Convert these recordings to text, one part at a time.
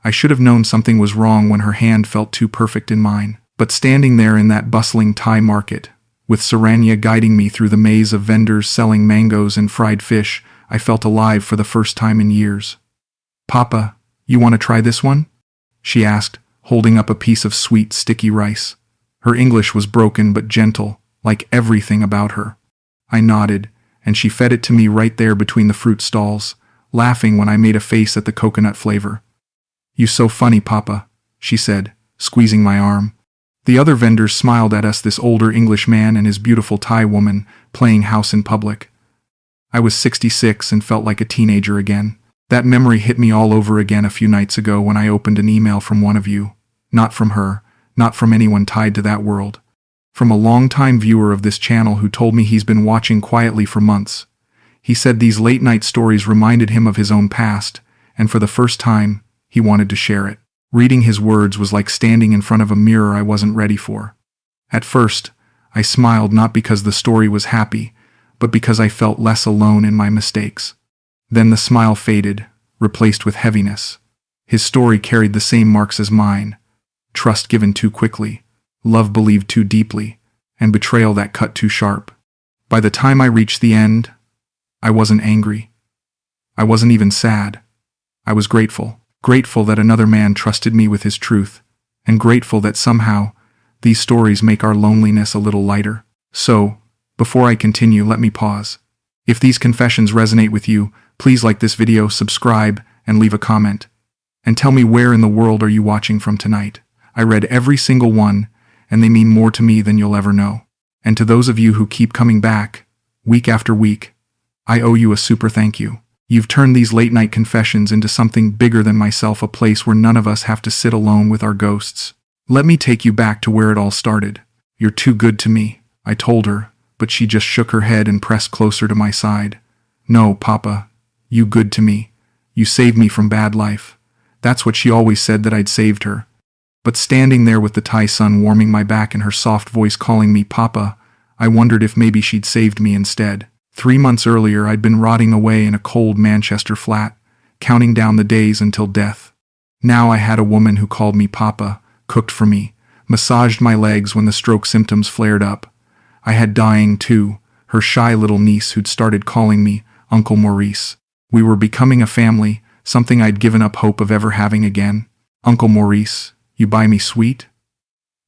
I should have known something was wrong when her hand felt too perfect in mine. But standing there in that bustling Thai market, with Saranya guiding me through the maze of vendors selling mangoes and fried fish, I felt alive for the first time in years. "Papa, you want to try this one?" she asked, holding up a piece of sweet, sticky rice. Her English was broken but gentle, like everything about her. I nodded, and she fed it to me right there between the fruit stalls, laughing when I made a face at the coconut flavor. "You so funny, Papa," she said, squeezing my arm. The other vendors smiled at us, this older English man and his beautiful Thai woman, playing house in public. I was 66 and felt like a teenager again. That memory hit me all over again a few nights ago when I opened an email from one of you. Not from her, not from anyone tied to that world. From a long-time viewer of this channel who told me he's been watching quietly for months. He said these late-night stories reminded him of his own past, and for the first time, he wanted to share it. Reading his words was like standing in front of a mirror I wasn't ready for. At first, I smiled not because the story was happy, but because I felt less alone in my mistakes. Then the smile faded, replaced with heaviness. His story carried the same marks as mine. Trust given too quickly, love believed too deeply, and betrayal that cut too sharp. By the time I reached the end, I wasn't angry. I wasn't even sad. I was grateful. Grateful that another man trusted me with his truth, and grateful that somehow, these stories make our loneliness a little lighter. So, before I continue, let me pause. If these confessions resonate with you, please like this video, subscribe, and leave a comment. And tell me, where in the world are you watching from tonight? I read every single one, and they mean more to me than you'll ever know. And to those of you who keep coming back, week after week, I owe you a super thank you. You've turned these late-night confessions into something bigger than myself, a place where none of us have to sit alone with our ghosts. Let me take you back to where it all started. "You're too good to me," I told her, but she just shook her head and pressed closer to my side. "No, Papa, you good to me. You saved me from bad life." That's what she always said, that I'd saved her. But standing there with the Thai sun warming my back and her soft voice calling me Papa, I wondered if maybe she'd saved me instead. 3 months earlier, I'd been rotting away in a cold Manchester flat, counting down the days until death. Now I had a woman who called me Papa, cooked for me, massaged my legs when the stroke symptoms flared up. I had dying too, her shy little niece who'd started calling me Uncle Maurice. We were becoming a family, something I'd given up hope of ever having again. "Uncle Maurice, you buy me sweet?"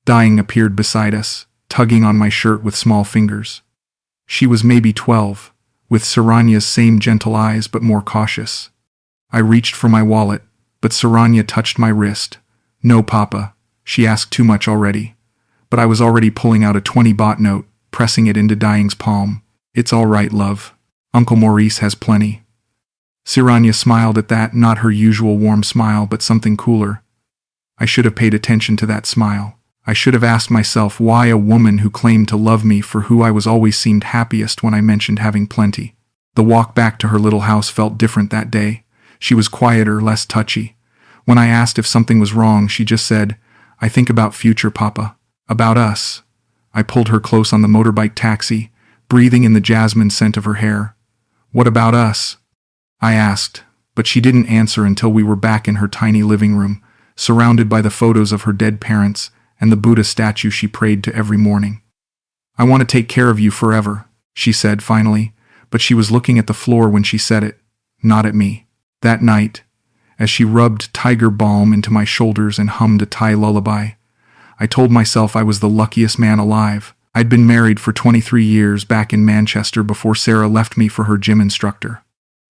Dying appeared beside us, tugging on my shirt with small fingers. She was maybe 12, with Saranya's same gentle eyes but more cautious. I reached for my wallet, but Saranya touched my wrist. "No, Papa," she asked, too much already. But I was already pulling out a 20 baht note, pressing it into Dying's palm. "It's all right, love. Uncle Maurice has plenty." Saranya smiled at that, not her usual warm smile, but something cooler. I should have paid attention to that smile. I should have asked myself why a woman who claimed to love me for who I was always seemed happiest when I mentioned having plenty. The walk back to her little house felt different that day. She was quieter, less touchy. When I asked if something was wrong, she just said, "I think about future, Papa. About us." I pulled her close on the motorbike taxi, breathing in the jasmine scent of her hair. "What about us?" I asked, but she didn't answer until we were back in her tiny living room, surrounded by the photos of her dead parents and the Buddha statue she prayed to every morning. "I want to take care of you forever," she said finally, but she was looking at the floor when she said it, not at me. That night, as she rubbed tiger balm into my shoulders and hummed a Thai lullaby, I told myself I was the luckiest man alive. I'd been married for 23 years back in Manchester before Sarah left me for her gym instructor.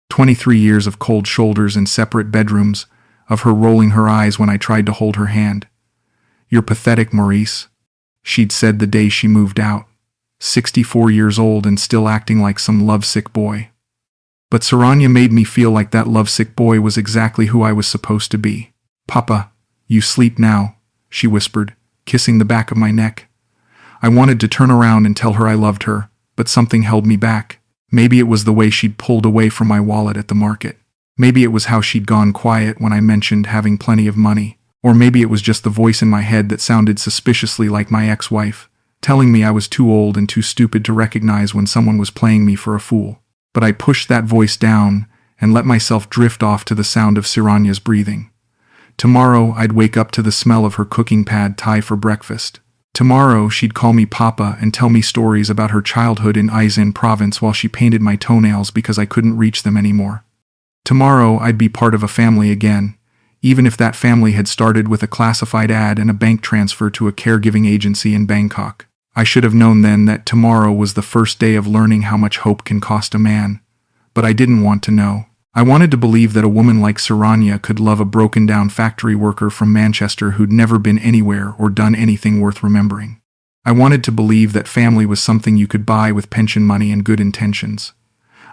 23 years of cold shoulders in separate bedrooms, of her rolling her eyes when I tried to hold her hand. "You're pathetic, Maurice," she'd said the day she moved out. 64 years old and still acting like some lovesick boy. But Saranya made me feel like that lovesick boy was exactly who I was supposed to be. "Papa, you sleep now," she whispered, kissing the back of my neck. I wanted to turn around and tell her I loved her, but something held me back. Maybe it was the way she'd pulled away from my wallet at the market. Maybe it was how she'd gone quiet when I mentioned having plenty of money. Or maybe it was just the voice in my head that sounded suspiciously like my ex-wife, telling me I was too old and too stupid to recognize when someone was playing me for a fool. But I pushed that voice down and let myself drift off to the sound of Saranya's breathing. Tomorrow I'd wake up to the smell of her cooking pad Thai for breakfast. Tomorrow she'd call me Papa and tell me stories about her childhood in Aisin province while she painted my toenails because I couldn't reach them anymore. Tomorrow I'd be part of a family again, even if that family had started with a classified ad and a bank transfer to a caregiving agency in Bangkok. I should have known then that tomorrow was the first day of learning how much hope can cost a man. But I didn't want to know. I wanted to believe that a woman like Saranya could love a broken-down factory worker from Manchester who'd never been anywhere or done anything worth remembering. I wanted to believe that family was something you could buy with pension money and good intentions.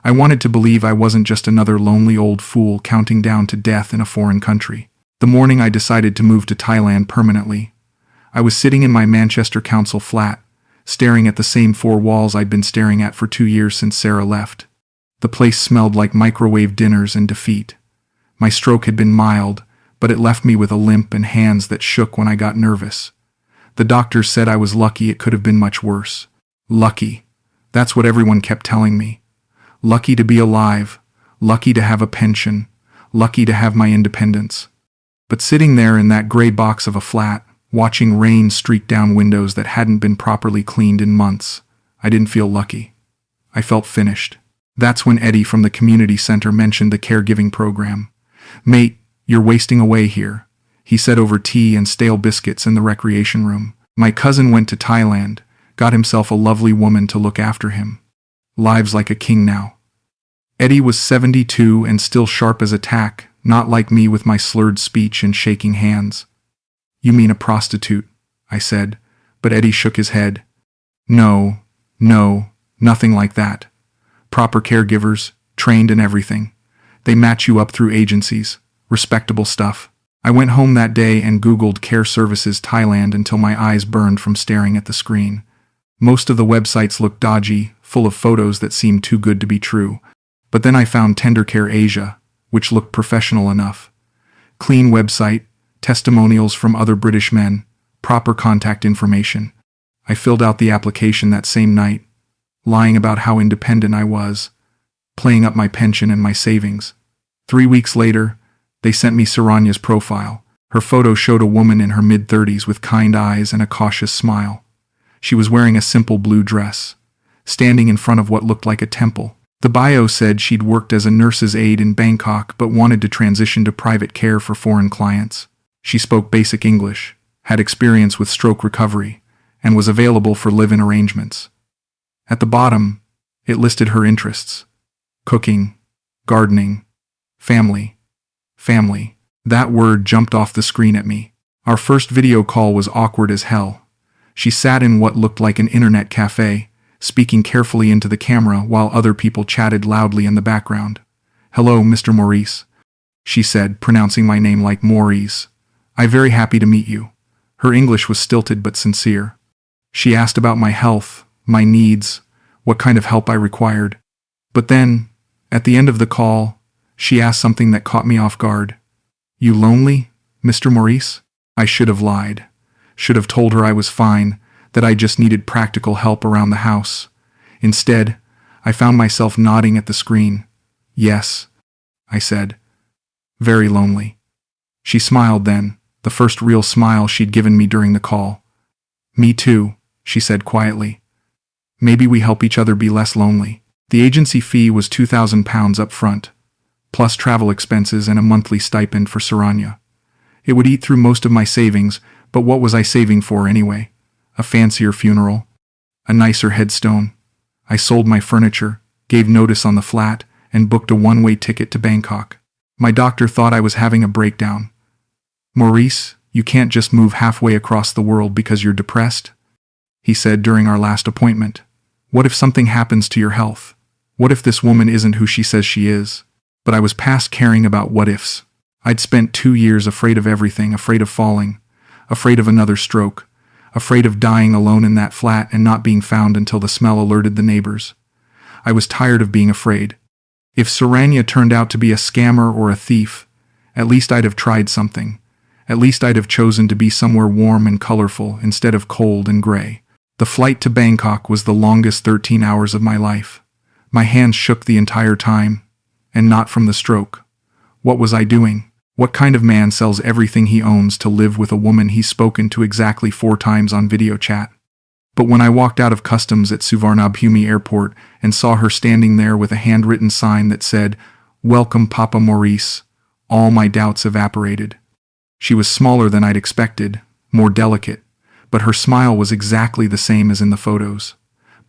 I wanted to believe I wasn't just another lonely old fool counting down to death in a foreign country. The morning I decided to move to Thailand permanently, I was sitting in my Manchester council flat, staring at the same four walls I'd been staring at for 2 years since Sarah left. The place smelled like microwave dinners and defeat. My stroke had been mild, but it left me with a limp and hands that shook when I got nervous. The doctors said I was lucky. It could have been much worse. Lucky. That's what everyone kept telling me. Lucky to be alive. Lucky to have a pension. Lucky to have my independence. But sitting there in that gray box of a flat, watching rain streak down windows that hadn't been properly cleaned in months, I didn't feel lucky. I felt finished. That's when Eddie from the community center mentioned the caregiving program. "Mate, you're wasting away here," he said over tea and stale biscuits in the recreation room. "My cousin went to Thailand, got himself a lovely woman to look after him. Lives like a king now." Eddie was 72 and still sharp as a tack, not like me with my slurred speech and shaking hands. "You mean a prostitute?" I said, but Eddie shook his head. No, nothing like that. Proper caregivers, trained and everything. They match you up through agencies, respectable stuff. I went home that day and Googled Care Services Thailand until my eyes burned from staring at the screen. Most of the websites looked dodgy, full of photos that seemed too good to be true. But then I found Tender Care Asia, which looked professional enough. Clean website, testimonials from other British men, proper contact information. I filled out the application that same night, lying about how independent I was, playing up my pension and my savings. 3 weeks later, they sent me Saranya's profile. Her photo showed a woman in her mid-30s with kind eyes and a cautious smile. She was wearing a simple blue dress, standing in front of what looked like a temple. The bio said she'd worked as a nurse's aide in Bangkok but wanted to transition to private care for foreign clients. She spoke basic English, had experience with stroke recovery, and was available for live-in arrangements. At the bottom, it listed her interests: cooking, gardening, family. That word jumped off the screen at me. Our first video call was awkward as hell. She sat in what looked like an internet cafe, speaking carefully into the camera while other people chatted loudly in the background. "Hello, Mr. Maurice," she said, pronouncing my name like Maurice. "I'm very happy to meet you." Her English was stilted but sincere. She asked about my health, my needs, what kind of help I required. But then, at the end of the call, she asked something that caught me off guard. "You lonely, Mr. Maurice?" I should have lied. Should have told her I was fine, that I just needed practical help around the house. Instead, I found myself nodding at the screen. "Yes," I said. "Very lonely." She smiled then, the first real smile she'd given me during the call. "Me too," she said quietly. "Maybe we help each other be less lonely." The agency fee was £2,000 up front, plus travel expenses and a monthly stipend for Saranya. It would eat through most of my savings, but what was I saving for anyway? A fancier funeral? A nicer headstone? I sold my furniture, gave notice on the flat, and booked a one-way ticket to Bangkok. My doctor thought I was having a breakdown. "Maurice, you can't just move halfway across the world because you're depressed," he said during our last appointment. "What if something happens to your health? What if this woman isn't who she says she is?" But I was past caring about what-ifs. I'd spent 2 years afraid of everything, afraid of falling, afraid of another stroke, afraid of dying alone in that flat and not being found until the smell alerted the neighbors. I was tired of being afraid. If Saranya turned out to be a scammer or a thief, at least I'd have tried something. At least I'd have chosen to be somewhere warm and colorful instead of cold and gray. The flight to Bangkok was the longest 13 hours of my life. My hands shook the entire time, and not from the stroke. What was I doing? What kind of man sells everything he owns to live with a woman he's spoken to exactly 4 times on video chat? But when I walked out of customs at Suvarnabhumi Airport and saw her standing there with a handwritten sign that said, "Welcome Papa Maurice," all my doubts evaporated. She was smaller than I'd expected, more delicate, but her smile was exactly the same as in the photos.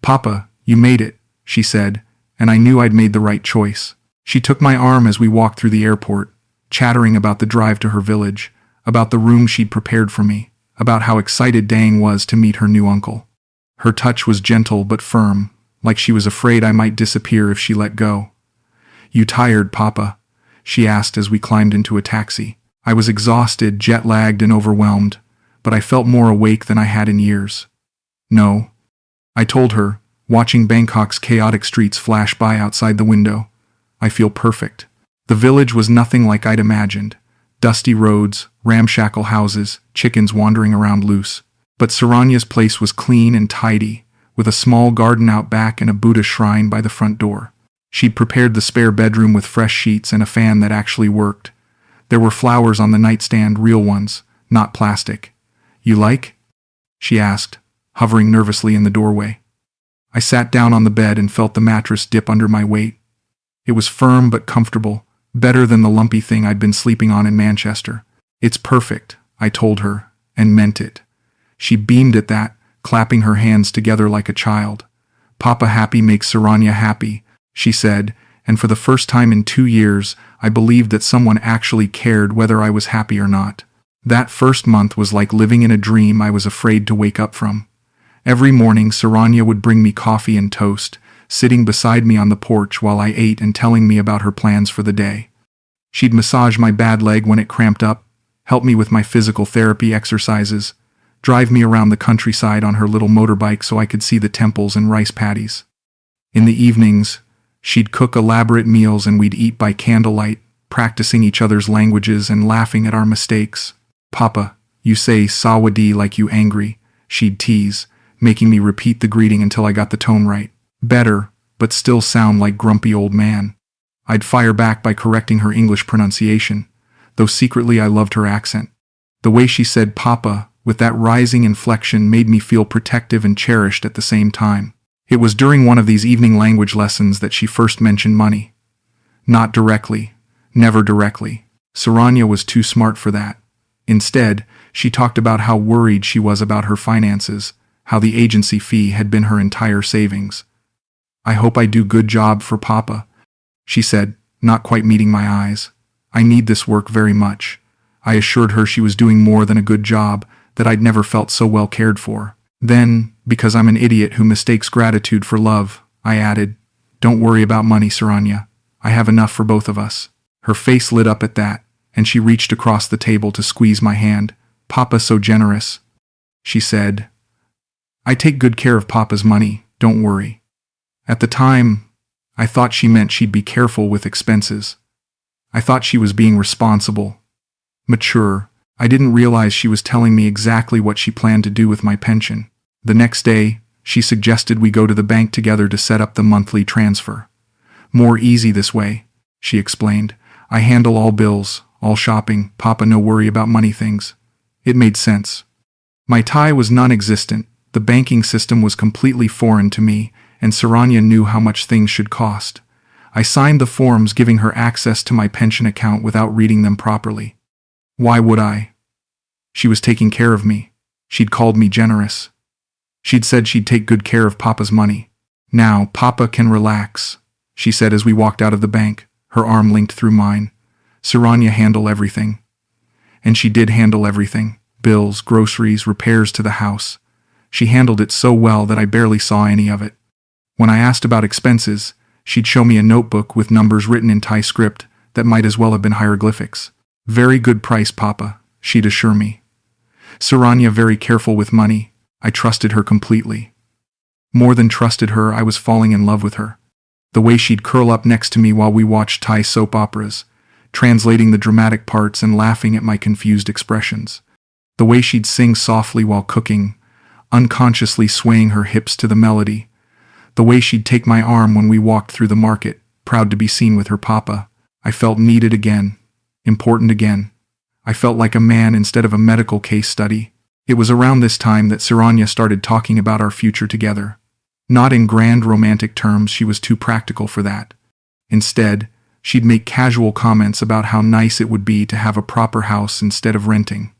"Papa, you made it," she said, and I knew I'd made the right choice. She took my arm as we walked through the airport, chattering about the drive to her village, about the room she'd prepared for me, about how excited Dang was to meet her new uncle. Her touch was gentle but firm, like she was afraid I might disappear if she let go. "You tired, Papa?" she asked as we climbed into a taxi. I was exhausted, jet-lagged, and overwhelmed, but I felt more awake than I had in years. "No," I told her, watching Bangkok's chaotic streets flash by outside the window. "I feel perfect." The village was nothing like I'd imagined. Dusty roads, ramshackle houses, chickens wandering around loose. But Saranya's place was clean and tidy, with a small garden out back and a Buddha shrine by the front door. She'd prepared the spare bedroom with fresh sheets and a fan that actually worked. There were flowers on the nightstand, real ones, not plastic. "You like?" she asked, hovering nervously in the doorway. I sat down on the bed and felt the mattress dip under my weight. It was firm but comfortable, better than the lumpy thing I'd been sleeping on in Manchester. "It's perfect," I told her, and meant it. She beamed at that, clapping her hands together like a child. "Papa happy makes Saranya happy," she said, and for the first time in 2 years, I believed that someone actually cared whether I was happy or not. That first month was like living in a dream I was afraid to wake up from. Every morning, Saranya would bring me coffee and toast, sitting beside me on the porch while I ate and telling me about her plans for the day. She'd massage my bad leg when it cramped up, help me with my physical therapy exercises, drive me around the countryside on her little motorbike so I could see the temples and rice paddies. In the evenings, she'd cook elaborate meals and we'd eat by candlelight, practicing each other's languages and laughing at our mistakes. "Papa, you say sawadi like you angry," she'd tease, making me repeat the greeting until I got the tone right. Better, but still sound like grumpy old man. I'd fire back by correcting her English pronunciation, though secretly I loved her accent. The way she said "Papa" with that rising inflection made me feel protective and cherished at the same time. It was during one of these evening language lessons that she first mentioned money. Not directly, never directly. Saranya was too smart for that. Instead, she talked about how worried she was about her finances, how the agency fee had been her entire savings. "I hope I do good job for Papa," she said, not quite meeting my eyes. "I need this work very much." I assured her she was doing more than a good job, that I'd never felt so well cared for. Then, because I'm an idiot who mistakes gratitude for love, I added, "Don't worry about money, Saranya. I have enough for both of us." Her face lit up at that, and she reached across the table to squeeze my hand. "Papa's so generous," she said. "I take good care of Papa's money, don't worry." At the time, I thought she meant she'd be careful with expenses. I thought she was being responsible, mature. I didn't realize she was telling me exactly what she planned to do with my pension. The next day, she suggested we go to the bank together to set up the monthly transfer. "More easy this way," she explained. "I handle all bills, all shopping, Papa no worry about money things." It made sense. My Thai was non-existent, the banking system was completely foreign to me, and Saranya knew how much things should cost. I signed the forms giving her access to my pension account without reading them properly. Why would I? She was taking care of me. She'd called me generous. She'd said she'd take good care of Papa's money. "Now, Papa can relax," she said as we walked out of the bank, her arm linked through mine. "Saranya handle everything." And she did handle everything. Bills, groceries, repairs to the house. She handled it so well that I barely saw any of it. When I asked about expenses, she'd show me a notebook with numbers written in Thai script that might as well have been hieroglyphics. "Very good price, Papa," she'd assure me. Saranya very careful with money. I trusted her completely. More than trusted her, I was falling in love with her. The way she'd curl up next to me while we watched Thai soap operas, translating the dramatic parts and laughing at my confused expressions. The way she'd sing softly while cooking, unconsciously swaying her hips to the melody. The way she'd take my arm when we walked through the market, proud to be seen with her Papa. I felt needed again. Important again. I felt like a man instead of a medical case study. It was around this time that Saranya started talking about our future together. Not in grand romantic terms, she was too practical for that. Instead, she'd make casual comments about how nice it would be to have a proper house instead of renting.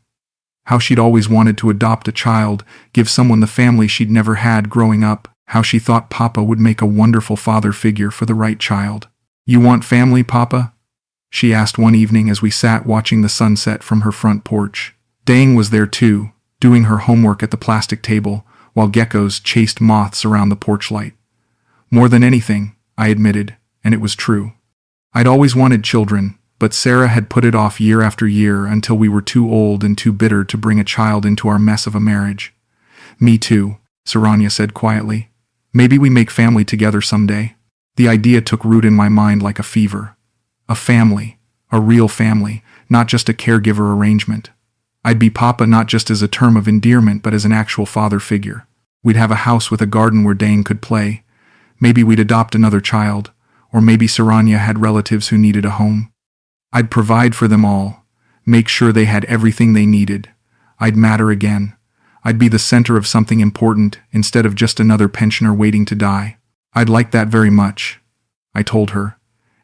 How she'd always wanted to adopt a child, give someone the family she'd never had growing up, how she thought Papa would make a wonderful father figure for the right child. "You want family, Papa?" she asked one evening as we sat watching the sunset from her front porch. Dang was there too, doing her homework at the plastic table, while geckos chased moths around the porch light. More than anything, I admitted, and it was true. I'd always wanted children, but Sarah had put it off year after year until we were too old and too bitter to bring a child into our mess of a marriage. "Me too," Saranya said quietly. "Maybe we make family together someday." The idea took root in my mind like a fever. A family, a real family, not just a caregiver arrangement. I'd be Papa not just as a term of endearment but as an actual father figure. We'd have a house with a garden where Dane could play. Maybe we'd adopt another child, or maybe Saranya had relatives who needed a home. I'd provide for them all, make sure they had everything they needed. I'd matter again. I'd be the center of something important instead of just another pensioner waiting to die. I'd like that very much, I told her,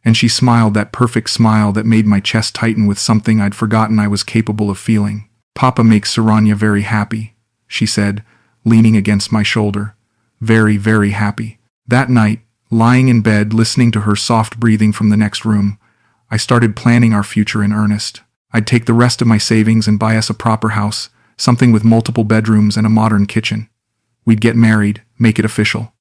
and she smiled that perfect smile that made my chest tighten with something I'd forgotten I was capable of feeling. "Papa makes Saranya very happy," she said, leaning against my shoulder. "Very, very happy." That night, lying in bed listening to her soft breathing from the next room, I started planning our future in earnest. I'd take the rest of my savings and buy us a proper house, something with multiple bedrooms and a modern kitchen. We'd get married, make it official.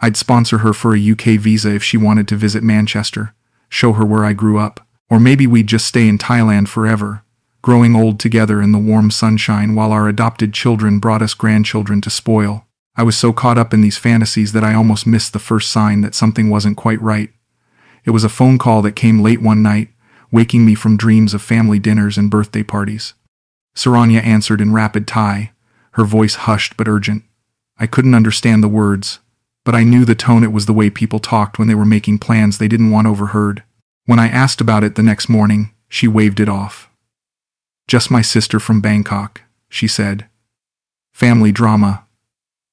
I'd sponsor her for a UK visa if she wanted to visit Manchester, show her where I grew up, or maybe we'd just stay in Thailand forever, growing old together in the warm sunshine while our adopted children brought us grandchildren to spoil. I was so caught up in these fantasies that I almost missed the first sign that something wasn't quite right. It was a phone call that came late one night, waking me from dreams of family dinners and birthday parties. Saranya answered in rapid Thai, her voice hushed but urgent. I couldn't understand the words, but I knew the tone. It was the way people talked when they were making plans they didn't want overheard. When I asked about it the next morning, she waved it off. "Just my sister from Bangkok," she said. "Family drama.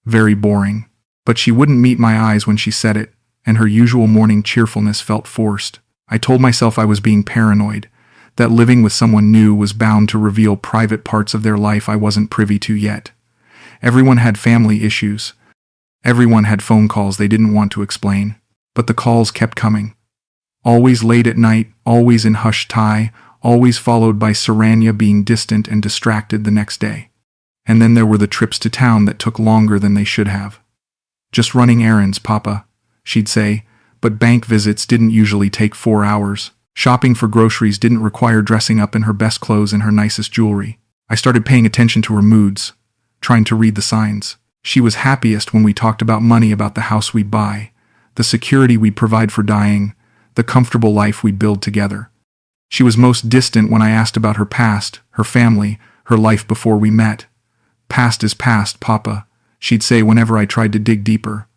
Very boring." But she wouldn't meet my eyes when she said it, and her usual morning cheerfulness felt forced. I told myself I was being paranoid, that living with someone new was bound to reveal private parts of their life I wasn't privy to yet. Everyone had family issues. Everyone had phone calls they didn't want to explain. But the calls kept coming. Always late at night, always in hushed Thai, always followed by Saranya being distant and distracted the next day. And then there were the trips to town that took longer than they should have. "Just running errands, Papa," she'd say, but bank visits didn't usually take 4 hours. Shopping for groceries didn't require dressing up in her best clothes and her nicest jewelry. I started paying attention to her moods, trying to read the signs. She was happiest when we talked about money, about the house we'd buy, the security we'd provide for dying, the comfortable life we'd build together. She was most distant when I asked about her past, her family, her life before we met. "Past is past, Papa," she'd say whenever I tried to dig deeper.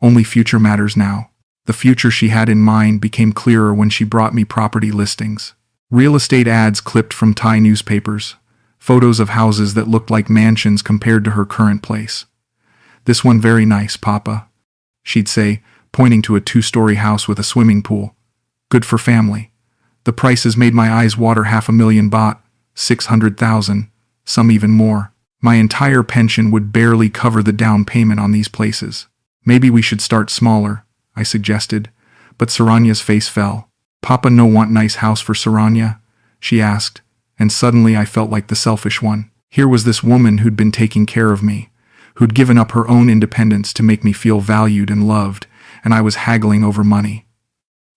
"Only future matters now." The future she had in mind became clearer when she brought me property listings. Real estate ads clipped from Thai newspapers, photos of houses that looked like mansions compared to her current place. "This one very nice, Papa," she'd say, pointing to a 2-story house with a swimming pool. "Good for family." The prices made my eyes water. 500,000 baht, 600,000, some even more. My entire pension would barely cover the down payment on these places. "Maybe we should start smaller," I suggested, but Saranya's face fell. "Papa no want nice house for Saranya?" she asked, and suddenly I felt like the selfish one. Here was this woman who'd been taking care of me, who'd given up her own independence to make me feel valued and loved, and I was haggling over money.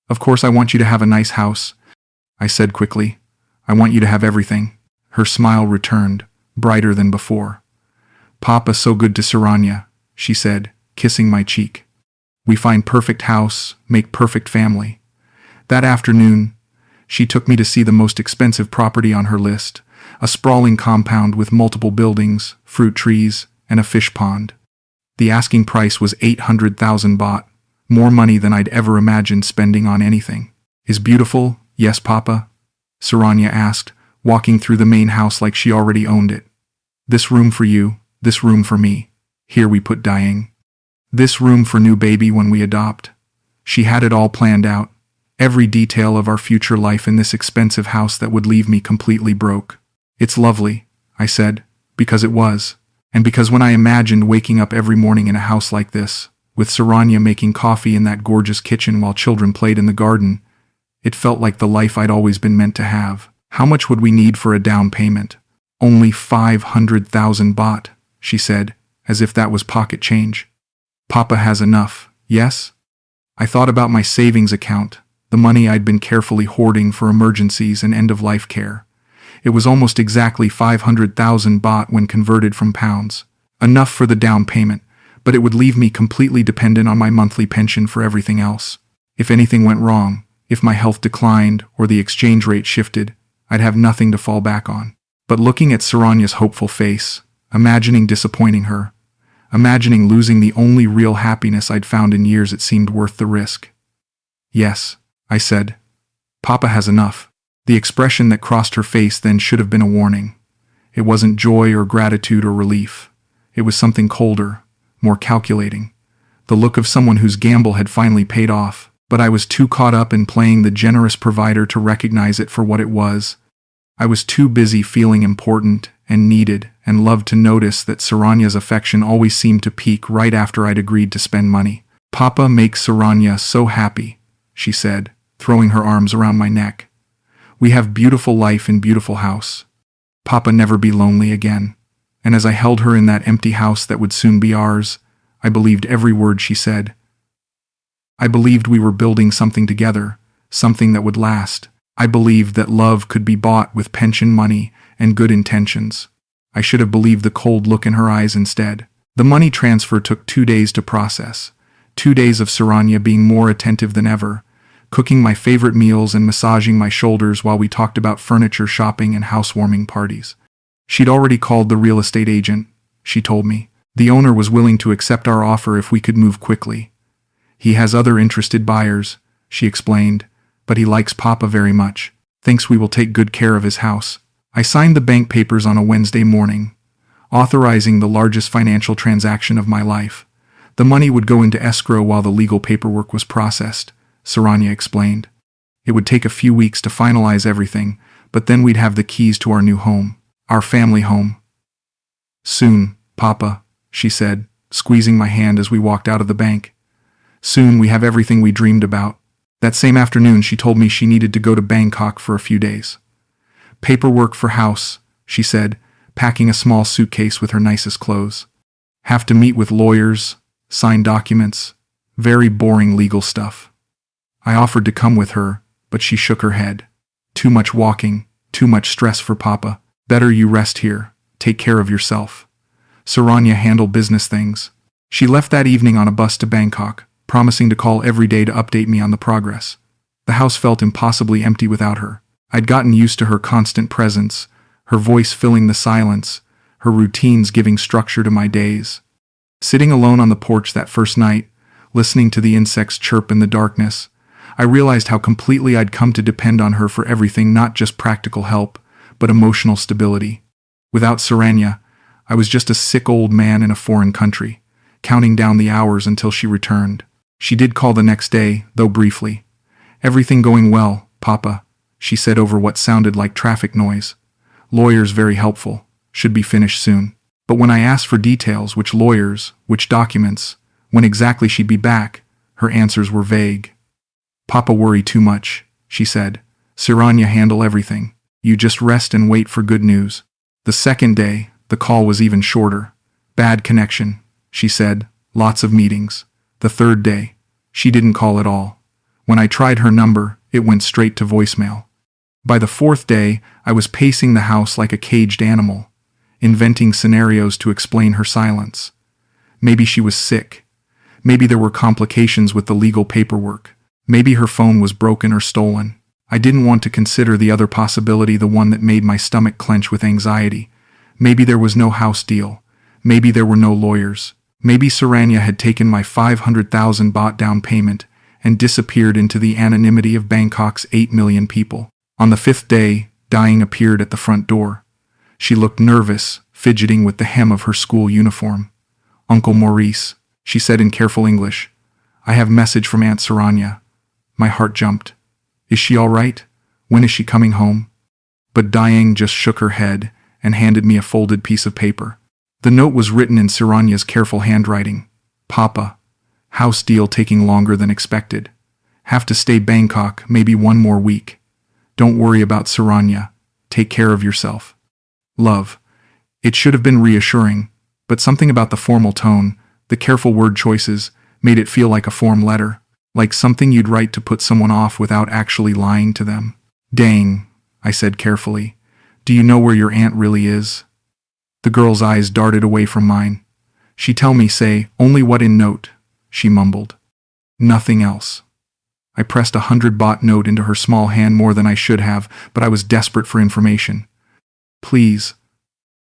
"Of course I want you to have a nice house," I said quickly. "I want you to have everything." Her smile returned, brighter than before. "Papa so good to Saranya," she said, kissing my cheek. "We find perfect house, make perfect family." That afternoon, she took me to see the most expensive property on her list, a sprawling compound with multiple buildings, fruit trees, and a fish pond. The asking price was 800,000 baht, more money than I'd ever imagined spending on anything. "Is beautiful, yes, Papa?" Saranya asked, walking through the main house like she already owned it. This room for you, this room for me. Here we put dying. This room for new baby when we adopt. She had it all planned out. Every detail of our future life in this expensive house that would leave me completely broke. It's lovely, I said, because it was. And because when I imagined waking up every morning in a house like this, with Saranya making coffee in that gorgeous kitchen while children played in the garden, it felt like the life I'd always been meant to have. How much would we need for a down payment? Only 500,000 baht, she said, as if that was pocket change. Papa has enough, yes? I thought about my savings account, the money I'd been carefully hoarding for emergencies and end-of-life care. It was almost exactly 500,000 baht when converted from pounds. Enough for the down payment, but it would leave me completely dependent on my monthly pension for everything else. If anything went wrong, if my health declined or the exchange rate shifted, I'd have nothing to fall back on. But looking at Saranya's hopeful face, imagining disappointing her, imagining losing the only real happiness I'd found in years, it seemed worth the risk. Yes, I said. Papa has enough. The expression that crossed her face then should have been a warning. It wasn't joy or gratitude or relief. It was something colder, more calculating. The look of someone whose gamble had finally paid off, but I was too caught up in playing the generous provider to recognize it for what it was. I was too busy feeling important and needed and loved to notice that Saranya's affection always seemed to peak right after I'd agreed to spend money. Papa makes Saranya so happy, she said, throwing her arms around my neck. We have beautiful life in beautiful house. Papa never be lonely again. And as I held her in that empty house that would soon be ours, I believed every word she said. I believed we were building something together, something that would last. I believed that love could be bought with pension money and good intentions. I should have believed the cold look in her eyes instead. The money transfer took 2 days to process. 2 days of Saranya being more attentive than ever, cooking my favorite meals and massaging my shoulders while we talked about furniture shopping and housewarming parties. She'd already called the real estate agent, she told me. The owner was willing to accept our offer if we could move quickly. He has other interested buyers, she explained, but he likes Papa very much, thinks we will take good care of his house. I signed the bank papers on a Wednesday morning, authorizing the largest financial transaction of my life. The money would go into escrow while the legal paperwork was processed, Saranya explained. It would take a few weeks to finalize everything, but then we'd have the keys to our new home, our family home. Soon, Papa, she said, squeezing my hand as we walked out of the bank. Soon we have everything we dreamed about. That same afternoon she told me she needed to go to Bangkok for a few days. Paperwork for house, she said, packing a small suitcase with her nicest clothes. Have to meet with lawyers, sign documents, very boring legal stuff. I offered to come with her, but she shook her head. Too much walking, too much stress for Papa. Better you rest here, take care of yourself. Saranya handled business things. She left that evening on a bus to Bangkok, promising to call every day to update me on the progress. The house felt impossibly empty without her. I'd gotten used to her constant presence, her voice filling the silence, her routines giving structure to my days. Sitting alone on the porch that first night, listening to the insects chirp in the darkness, I realized how completely I'd come to depend on her for everything, not just practical help, but emotional stability. Without Saranya, I was just a sick old man in a foreign country, counting down the hours until she returned. She did call the next day, though briefly. Everything going well, Papa, she said over what sounded like traffic noise. Lawyers very helpful, should be finished soon. But when I asked for details, which lawyers, which documents, when exactly she'd be back, her answers were vague. Papa worry too much, she said. Saranya handle everything. You just rest and wait for good news. The second day, the call was even shorter. Bad connection, she said, lots of meetings. The third day, she didn't call at all. When I tried her number, it went straight to voicemail. By the fourth day, I was pacing the house like a caged animal, inventing scenarios to explain her silence. Maybe she was sick. Maybe there were complications with the legal paperwork. Maybe her phone was broken or stolen. I didn't want to consider the other possibility, the one that made my stomach clench with anxiety. Maybe there was no house deal. Maybe there were no lawyers. Maybe Saranya had taken my 500,000 baht down payment and disappeared into the anonymity of Bangkok's 8 million people. On the 5th day, Dayang appeared at the front door. She looked nervous, fidgeting with the hem of her school uniform. "Uncle Maurice," she said in careful English, "I have message from Aunt Saranya." My heart jumped. "Is she all right? When is she coming home?" But Dayang just shook her head and handed me a folded piece of paper. The note was written in Saranya's careful handwriting. "Papa, house deal taking longer than expected. Have to stay Bangkok maybe 1 more week. Don't worry about Saranya. Take care of yourself. Love." It should have been reassuring, but something about the formal tone, the careful word choices, made it feel like a form letter, like something you'd write to put someone off without actually lying to them. "Dang," I said carefully. "Do you know where your aunt really is?" The girl's eyes darted away from mine. "She tell me say, only what in note," she mumbled. "Nothing else." I pressed a 100 baht note into her small hand more than I should have, but I was desperate for information. "Please.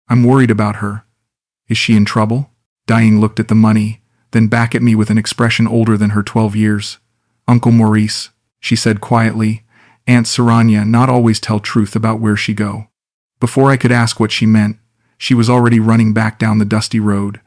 I'm worried about her. Is she in trouble?" Dayang looked at the money, then back at me with an expression older than her 12 years. "Uncle Maurice," she said quietly, "Aunt Saranya not always tell truth about where she go." Before I could ask what she meant, she was already running back down the dusty road,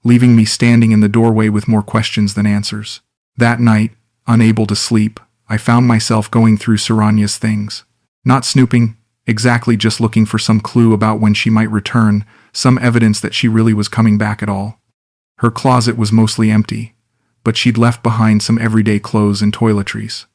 leaving me standing in the doorway with more questions than answers. That night, unable to sleep, I found myself going through Saranya's things. Not snooping, exactly, just looking for some clue about when she might return, some evidence that she really was coming back at all. Her closet was mostly empty, but she'd left behind some everyday clothes and toiletries.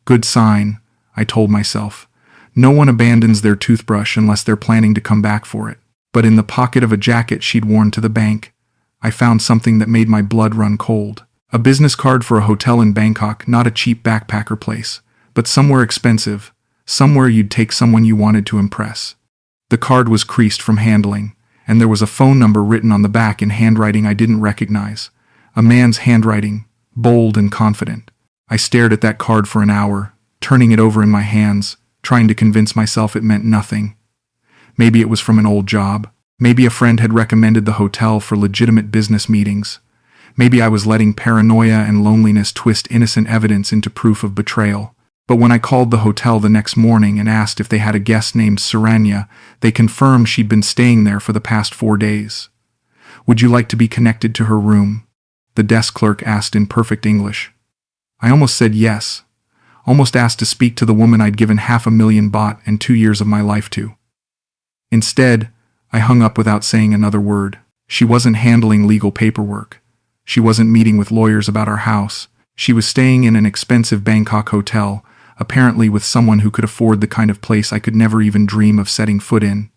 Good sign, I told myself. No one abandons their toothbrush unless they're planning to come back for it. But in the pocket of a jacket she'd worn to the bank, I found something that made my blood run cold. A business card for a hotel in Bangkok, not a cheap backpacker place, but somewhere expensive, somewhere you'd take someone you wanted to impress. The card was creased from handling, and there was a phone number written on the back in handwriting I didn't recognize. A man's handwriting, bold and confident. I stared at that card for an hour, turning it over in my hands, trying to convince myself it meant nothing. Maybe it was from an old job. Maybe a friend had recommended the hotel for legitimate business meetings. Maybe I was letting paranoia and loneliness twist innocent evidence into proof of betrayal. But when I called the hotel the next morning and asked if they had a guest named Saranya, they confirmed she'd been staying there for the past 4 days. "Would you like to be connected to her room?" the desk clerk asked in perfect English. I almost said yes. Almost asked to speak to the woman I'd given 500,000 baht and 2 years of my life to. Instead, I hung up without saying another word. She wasn't handling legal paperwork. She wasn't meeting with lawyers about our house. She was staying in an expensive Bangkok hotel, apparently with someone who could afford the kind of place I could never even dream of setting foot in.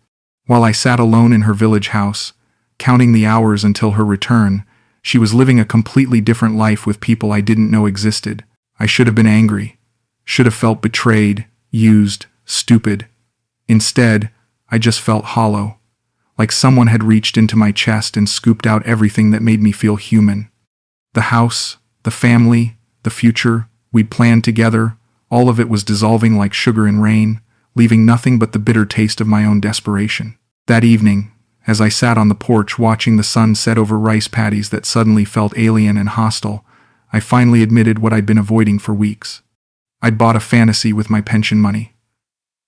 While I sat alone in her village house, counting the hours until her return, she was living a completely different life with people I didn't know existed. I should have been angry. Should have felt betrayed, used, stupid. Instead, I just felt hollow, like someone had reached into my chest and scooped out everything that made me feel human. The house, the family, the future we'd planned together, all of it was dissolving like sugar in rain, leaving nothing but the bitter taste of my own desperation. That evening, as I sat on the porch watching the sun set over rice paddies that suddenly felt alien and hostile, I finally admitted what I'd been avoiding for weeks. I'd bought a fantasy with my pension money.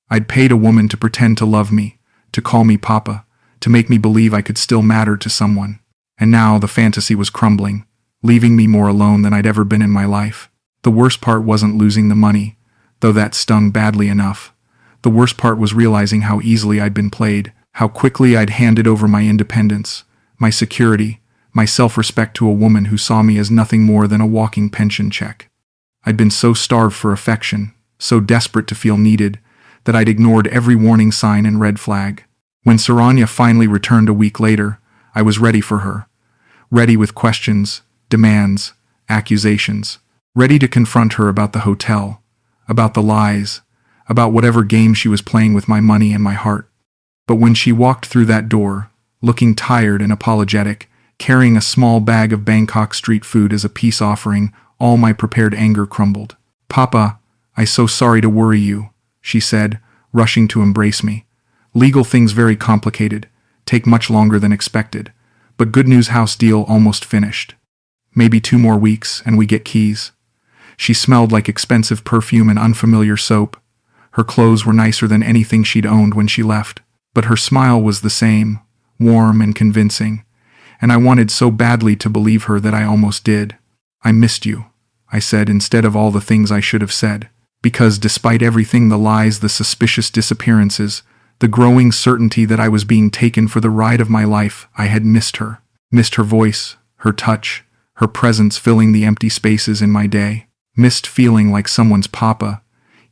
I'd paid a woman to pretend to love me, to call me Papa, to make me believe I could still matter to someone. And now the fantasy was crumbling, leaving me more alone than I'd ever been in my life. The worst part wasn't losing the money, though that stung badly enough. The worst part was realizing how easily I'd been played, how quickly I'd handed over my independence, my security, my self-respect to a woman who saw me as nothing more than a walking pension check. I'd been so starved for affection, so desperate to feel needed, that I'd ignored every warning sign and red flag. When Saranya finally returned a week later, I was ready for her. Ready with questions, demands, accusations. Ready to confront her about the hotel, about the lies, about whatever game she was playing with my money and my heart. But when she walked through that door, looking tired and apologetic, carrying a small bag of Bangkok street food as a peace offering, all my prepared anger crumbled. "Papa, I'm so sorry to worry you," she said, rushing to embrace me. "Legal things very complicated, take much longer than expected, but good news, house deal almost finished. Maybe 2 more weeks and we get keys." She smelled like expensive perfume and unfamiliar soap. Her clothes were nicer than anything she'd owned when she left, but her smile was the same, warm and convincing, and I wanted so badly to believe her that I almost did. "I missed you," I said instead of all the things I should have said, because despite everything, the lies, the suspicious disappearances, the growing certainty that I was being taken for the ride of my life, I had missed her. Missed her voice, her touch, her presence filling the empty spaces in my day. Missed feeling like someone's papa,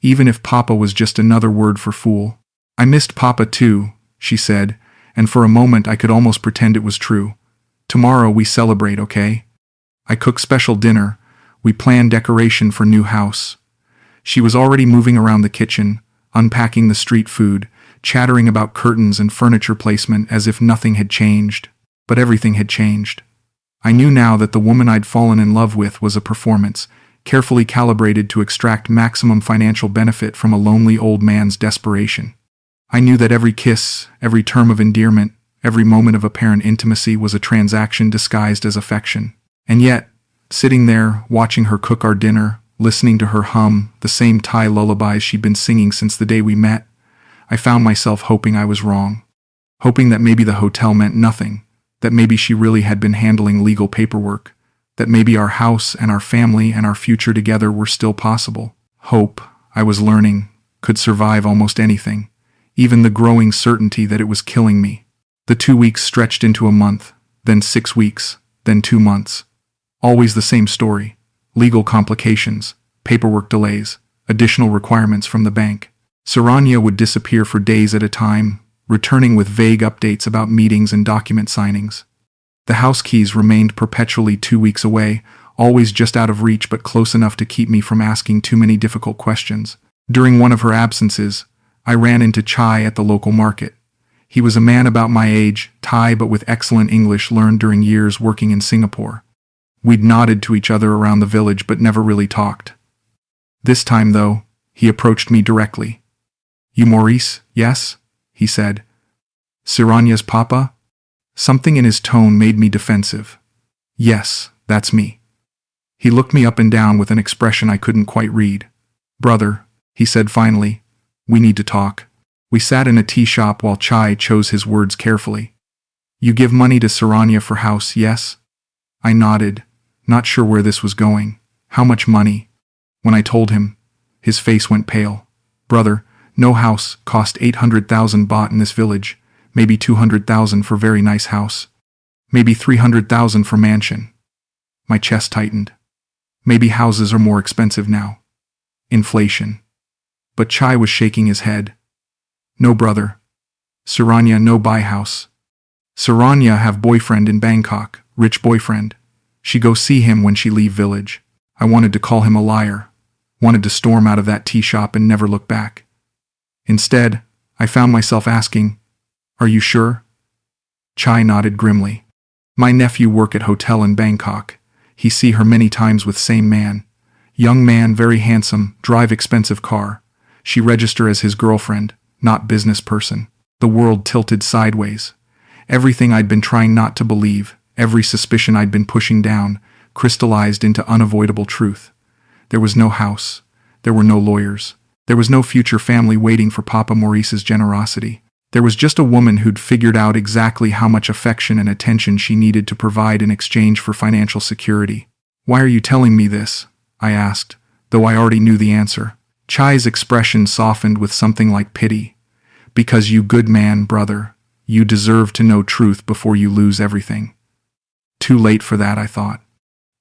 even if papa was just another word for fool. "I missed papa too," she said, and for a moment I could almost pretend it was true. "Tomorrow we celebrate, okay? I cook special dinner. We plan decoration for new house." She was already moving around the kitchen, unpacking the street food, chattering about curtains and furniture placement as if nothing had changed. But everything had changed. I knew now that the woman I'd fallen in love with was a performance, carefully calibrated to extract maximum financial benefit from a lonely old man's desperation. I knew that every kiss, every term of endearment, every moment of apparent intimacy was a transaction disguised as affection. And yet, sitting there, watching her cook our dinner, listening to her hum the same Thai lullabies she'd been singing since the day we met, I found myself hoping I was wrong. Hoping that maybe the hotel meant nothing, that maybe she really had been handling legal paperwork, that maybe our house and our family and our future together were still possible. Hope, I was learning, could survive almost anything, even the growing certainty that it was killing me. The 2 weeks stretched into a month, then 6 weeks, then 2 months. Always the same story. Legal complications, paperwork delays, additional requirements from the bank. Saranya would disappear for days at a time, returning with vague updates about meetings and document signings. The house keys remained perpetually 2 weeks away, always just out of reach but close enough to keep me from asking too many difficult questions. During one of her absences, I ran into Chai at the local market. He was a man about my age, Thai but with excellent English learned during years working in Singapore. We'd nodded to each other around the village but never really talked. This time, though, he approached me directly. "You Maurice, yes?" he said. "Saranya's papa?" Something in his tone made me defensive. "Yes, that's me." He looked me up and down with an expression I couldn't quite read. "Brother," he said finally, "we need to talk." We sat in a tea shop while Chai chose his words carefully. "You give money to Saranya for house, yes?" I nodded, not sure where this was going. "How much money?" When I told him, his face went pale. "Brother, no house, cost 800,000 baht in this village, maybe 200,000 for very nice house, maybe 300,000 for mansion." My chest tightened. Maybe houses are more expensive now. Inflation. But Chai was shaking his head. "No brother. Saranya no buy house. Saranya have boyfriend in Bangkok, rich boyfriend. She go see him when she leave village." I wanted to call him a liar, wanted to storm out of that tea shop and never look back. Instead, I found myself asking, "Are you sure?" Chai nodded grimly. "My nephew work at hotel in Bangkok. He see her many times with same man. Young man, very handsome, drive expensive car. She register as his girlfriend, not business person." The world tilted sideways. Everything I'd been trying not to believe, every suspicion I'd been pushing down, crystallized into unavoidable truth. There was no house. There were no lawyers. There was no future family waiting for Papa Maurice's generosity. There was just a woman who'd figured out exactly how much affection and attention she needed to provide in exchange for financial security. "Why are you telling me this?" I asked, though I already knew the answer. Chai's expression softened with something like pity. "Because you good man, brother. You deserve to know truth before you lose everything." Too late for that, I thought.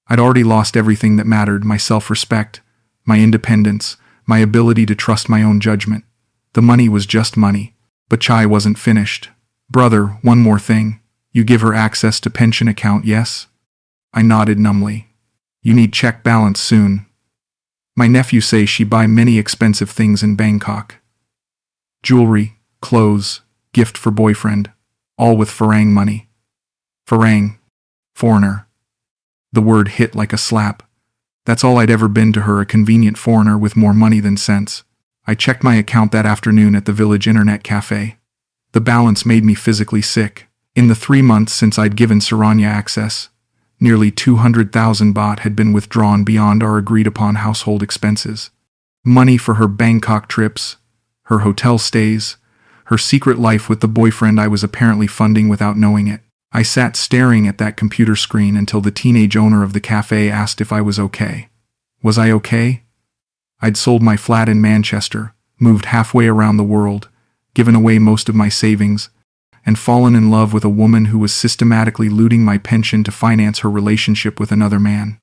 I'd already lost everything that mattered, my self-respect, my independence, my ability to trust my own judgment. The money was just money. But Chai wasn't finished. "Brother, one more thing. You give her access to pension account, yes?" I nodded numbly. "You need check balance soon. My nephew say she buy many expensive things in Bangkok. Jewelry, clothes, gift for boyfriend, all with farang money." Farang. Foreigner. The word hit like a slap. That's all I'd ever been to her, a convenient foreigner with more money than sense. I checked my account that afternoon at the village internet cafe. The balance made me physically sick. In the 3 months since I'd given Saranya access, nearly 200,000 baht had been withdrawn beyond our agreed-upon household expenses. Money for her Bangkok trips, her hotel stays, her secret life with the boyfriend I was apparently funding without knowing it. I sat staring at that computer screen until the teenage owner of the cafe asked if I was okay. Was I okay? I'd sold my flat in Manchester, moved halfway around the world, given away most of my savings, and fallen in love with a woman who was systematically looting my pension to finance her relationship with another man.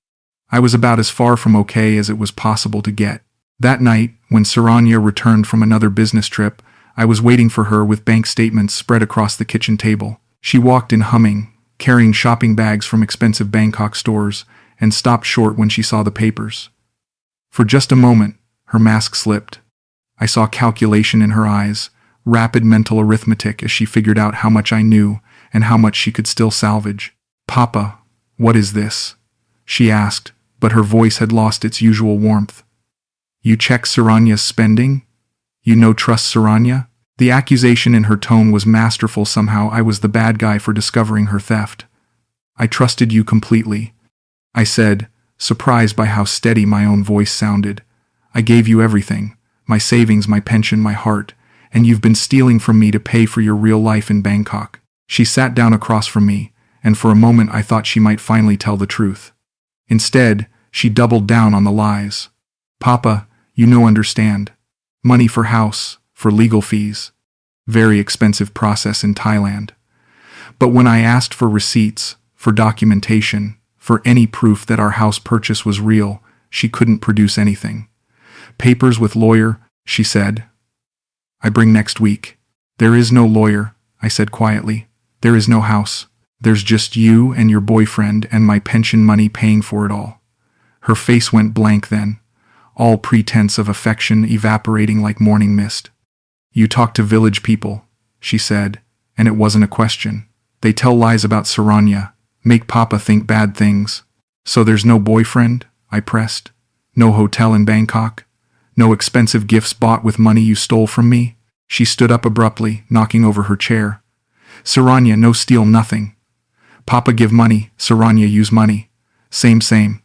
I was about as far from okay as it was possible to get. That night, when Saranya returned from another business trip, I was waiting for her with bank statements spread across the kitchen table. She walked in humming, carrying shopping bags from expensive Bangkok stores, and stopped short when she saw the papers. For just a moment, her mask slipped. I saw calculation in her eyes, rapid mental arithmetic as she figured out how much I knew and how much she could still salvage. "Papa, what is this?" she asked, but her voice had lost its usual warmth. "You check Saranya's spending? You no trust Saranya?" The accusation in her tone was masterful. Somehow I was the bad guy for discovering her theft. "I trusted you completely," I said, surprised by how steady my own voice sounded. "I gave you everything, my savings, my pension, my heart, and you've been stealing from me to pay for your real life in Bangkok." She sat down across from me, and for a moment I thought she might finally tell the truth. Instead, she doubled down on the lies. "Papa, you no understand. Money for house, for legal fees. Very expensive process in Thailand. But when I asked for receipts, for documentation, for any proof that our house purchase was real, she couldn't produce anything. Papers with lawyer," she said. "I bring next week." "There is no lawyer," I said quietly. "There is no house. There's just you and your boyfriend and my pension money paying for it all." Her face went blank then, all pretense of affection evaporating like morning mist. "You talk to village people," she said, and it wasn't a question. "They tell lies about Saranya, make Papa think bad things." "So there's no boyfriend?" I pressed. "No hotel in Bangkok? No expensive gifts bought with money you stole from me?" She stood up abruptly, knocking over her chair. "Saranya no steal nothing. Papa give money, Saranya use money. Same.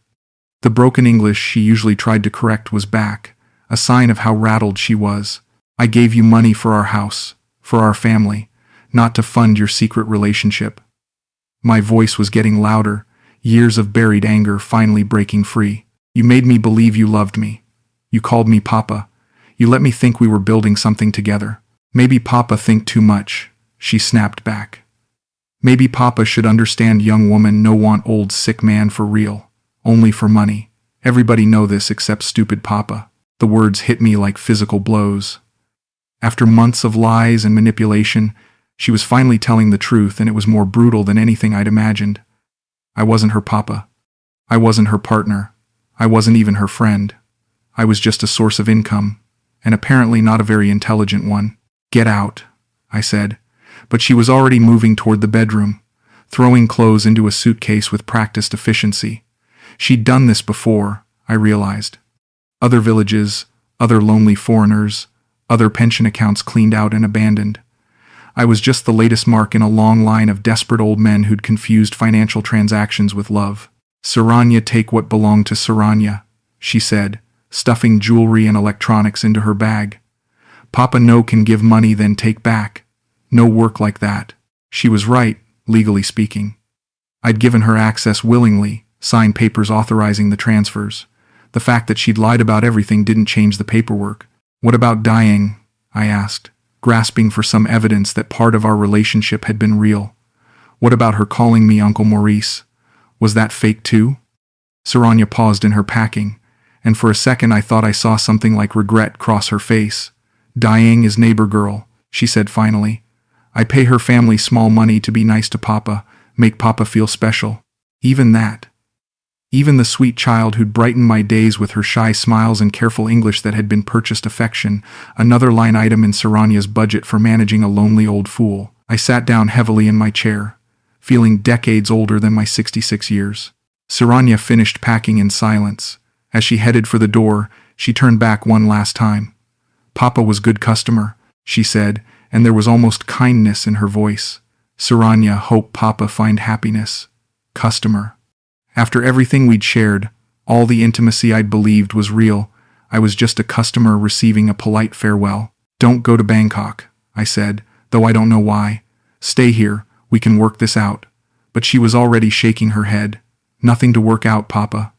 The broken English she usually tried to correct was back, a sign of how rattled she was. "I gave you money for our house, for our family, not to fund your secret relationship." My voice was getting louder, years of buried anger finally breaking free. "You made me believe you loved me. You called me Papa. You let me think we were building something together. Maybe Papa think too much," she snapped back. "Maybe Papa should understand young woman no want old sick man for real, only for money. Everybody know this except stupid Papa." The words hit me like physical blows. After months of lies and manipulation, she was finally telling the truth, and it was more brutal than anything I'd imagined. I wasn't her papa. I wasn't her partner. I wasn't even her friend. I was just a source of income, and apparently not a very intelligent one. "Get out," I said, but she was already moving toward the bedroom, throwing clothes into a suitcase with practiced efficiency. She'd done this before, I realized. Other villages, other lonely foreigners, other pension accounts cleaned out and abandoned. I was just the latest mark in a long line of desperate old men who'd confused financial transactions with love. "Saranya take what belonged to Saranya," she said, stuffing jewelry and electronics into her bag. "Papa no can give money then take back. No work like that." She was right, legally speaking. I'd given her access willingly, signed papers authorizing the transfers. The fact that she'd lied about everything didn't change the paperwork. "What about dying?" I asked, grasping for some evidence that part of our relationship had been real. "What about her calling me Uncle Maurice? Was that fake too?" Saranya paused in her packing, and for a second I thought I saw something like regret cross her face. "Dying is neighbor girl," she said finally. "I pay her family small money to be nice to Papa, make Papa feel special. Even that. Even the sweet child who'd brightened my days with her shy smiles and careful English that had been purchased affection, another line item in Saranya's budget for managing a lonely old fool." I sat down heavily in my chair, feeling decades older than my 66 years. Saranya finished packing in silence. As she headed for the door, she turned back one last time. "Papa was good customer," she said, and there was almost kindness in her voice. "Saranya hope Papa find happiness. Customer." After everything we'd shared, all the intimacy I'd believed was real, I was just a customer receiving a polite farewell. Don't go to Bangkok, I said, though I don't know why. Stay here, we can work this out. But she was already shaking her head. Nothing to work out, Papa.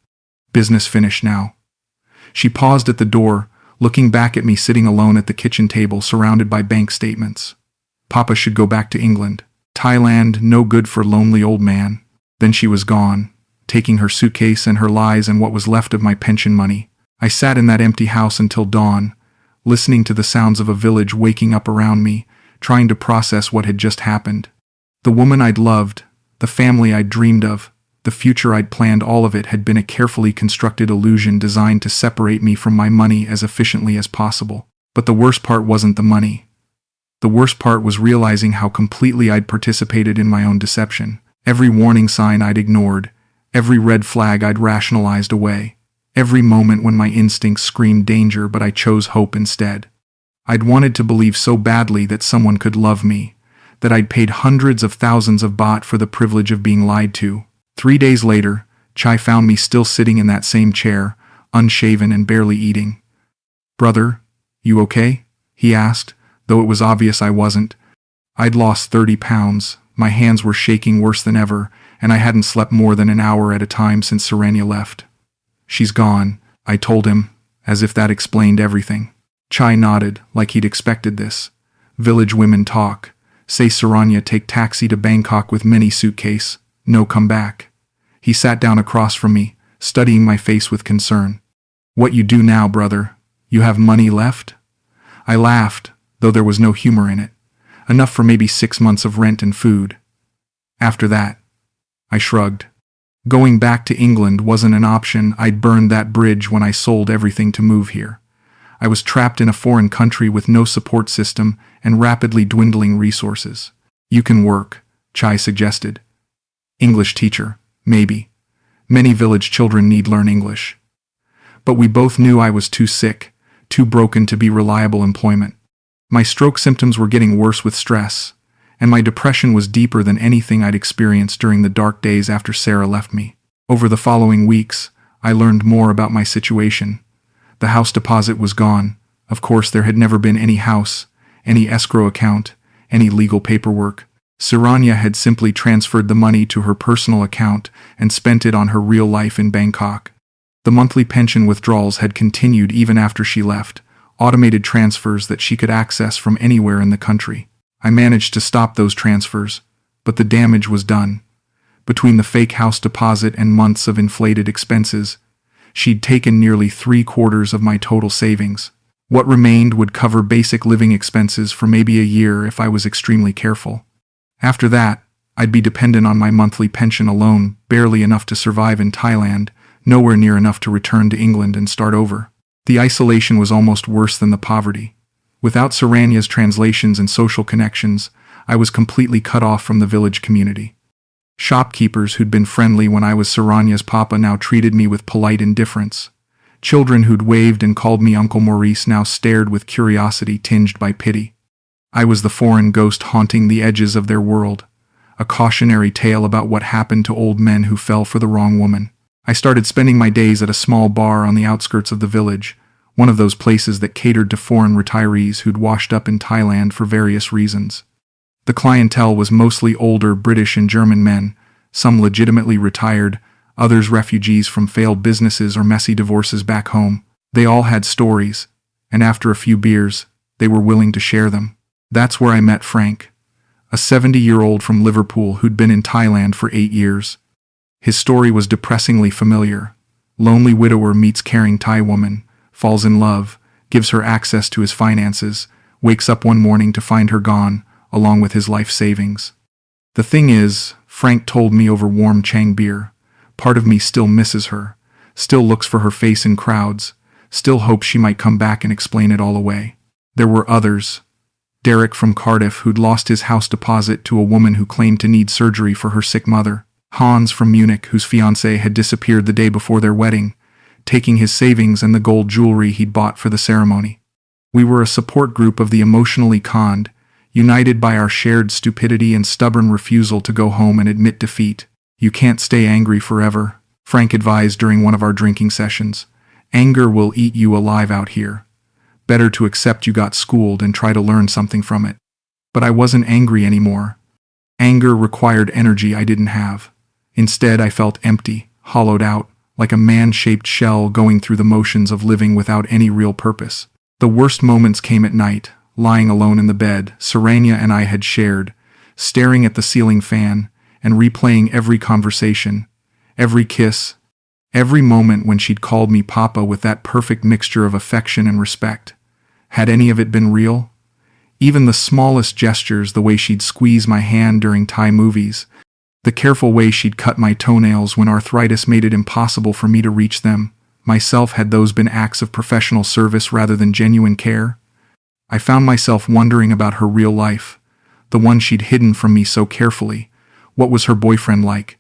Business finished now. She paused at the door, looking back at me sitting alone at the kitchen table surrounded by bank statements. Papa should go back to England. Thailand, no good for lonely old man. Then she was gone, taking her suitcase and her lies and what was left of my pension money. I sat in that empty house until dawn, listening to the sounds of a village waking up around me, trying to process what had just happened. The woman I'd loved, the family I'd dreamed of, the future I'd planned, all of it had been a carefully constructed illusion designed to separate me from my money as efficiently as possible. But the worst part wasn't the money. The worst part was realizing how completely I'd participated in my own deception. Every warning sign I'd ignored, every red flag I'd rationalized away, every moment when my instincts screamed danger but I chose hope instead. I'd wanted to believe so badly that someone could love me, that I'd paid hundreds of thousands of baht for the privilege of being lied to. 3 days later, Chai found me still sitting in that same chair, unshaven and barely eating. "Brother, you okay?" he asked, though it was obvious I wasn't. I'd lost 30 pounds, my hands were shaking worse than ever, and I hadn't slept more than an hour at a time since Saranya left. "She's gone," I told him, as if that explained everything. Chai nodded, like he'd expected this. "Village women talk. Say Saranya take taxi to Bangkok with mini suitcase. No come back." He sat down across from me, studying my face with concern. "What you do now, brother? You have money left?" I laughed, though there was no humor in it. Enough for maybe 6 months of rent and food. After that, I shrugged. Going back to England wasn't an option. I'd burned that bridge when I sold everything to move here. I was trapped in a foreign country with no support system and rapidly dwindling resources. "You can work," Chai suggested. "English teacher, maybe. Many village children need learn English." But we both knew I was too sick, too broken to be reliable employment. My stroke symptoms were getting worse with stress, and my depression was deeper than anything I'd experienced during the dark days after Sarah left me. Over the following weeks, I learned more about my situation. The house deposit was gone. Of course, there had never been any house, any escrow account, any legal paperwork. Saranya had simply transferred the money to her personal account and spent it on her real life in Bangkok. The monthly pension withdrawals had continued even after she left, automated transfers that she could access from anywhere in the country. I managed to stop those transfers, but the damage was done. Between the fake house deposit and months of inflated expenses, she'd taken nearly 3/4 of my total savings. What remained would cover basic living expenses for maybe a year if I was extremely careful. After that, I'd be dependent on my monthly pension alone, barely enough to survive in Thailand, nowhere near enough to return to England and start over. The isolation was almost worse than the poverty. Without Saranya's translations and social connections, I was completely cut off from the village community. Shopkeepers who'd been friendly when I was Saranya's papa now treated me with polite indifference. Children who'd waved and called me Uncle Maurice now stared with curiosity tinged by pity. I was the foreign ghost haunting the edges of their world, a cautionary tale about what happened to old men who fell for the wrong woman. I started spending my days at a small bar on the outskirts of the village, one of those places that catered to foreign retirees who'd washed up in Thailand for various reasons. The clientele was mostly older British and German men, some legitimately retired, others refugees from failed businesses or messy divorces back home. They all had stories, and after a few beers, they were willing to share them. That's where I met Frank, a 70-year-old from Liverpool who'd been in Thailand for 8 years. His story was depressingly familiar. Lonely widower meets caring Thai woman, falls in love, gives her access to his finances, wakes up one morning to find her gone, along with his life savings. The thing is, Frank told me over warm Chang beer, part of me still misses her, still looks for her face in crowds, still hopes she might come back and explain it all away. There were others. Derek from Cardiff, who'd lost his house deposit to a woman who claimed to need surgery for her sick mother. Hans from Munich, whose fiancée had disappeared the day before their wedding, taking his savings and the gold jewelry he'd bought for the ceremony. We were a support group of the emotionally conned, united by our shared stupidity and stubborn refusal to go home and admit defeat. "You can't stay angry forever," Frank advised during one of our drinking sessions. "Anger will eat you alive out here. Better to accept you got schooled and try to learn something from it. But I wasn't angry anymore. Anger required energy I didn't have. Instead, I felt empty, hollowed out, like a man-shaped shell going through the motions of living without any real purpose. The worst moments came at night, lying alone in the bed Saranya and I had shared, staring at the ceiling fan, and replaying every conversation, every kiss, every moment when she'd called me Papa with that perfect mixture of affection and respect. Had any of it been real? Even the smallest gestures, the way she'd squeeze my hand during Thai movies, the careful way she'd cut my toenails when arthritis made it impossible for me to reach them, myself, had those been acts of professional service rather than genuine care? I found myself wondering about her real life, the one she'd hidden from me so carefully. What was her boyfriend like?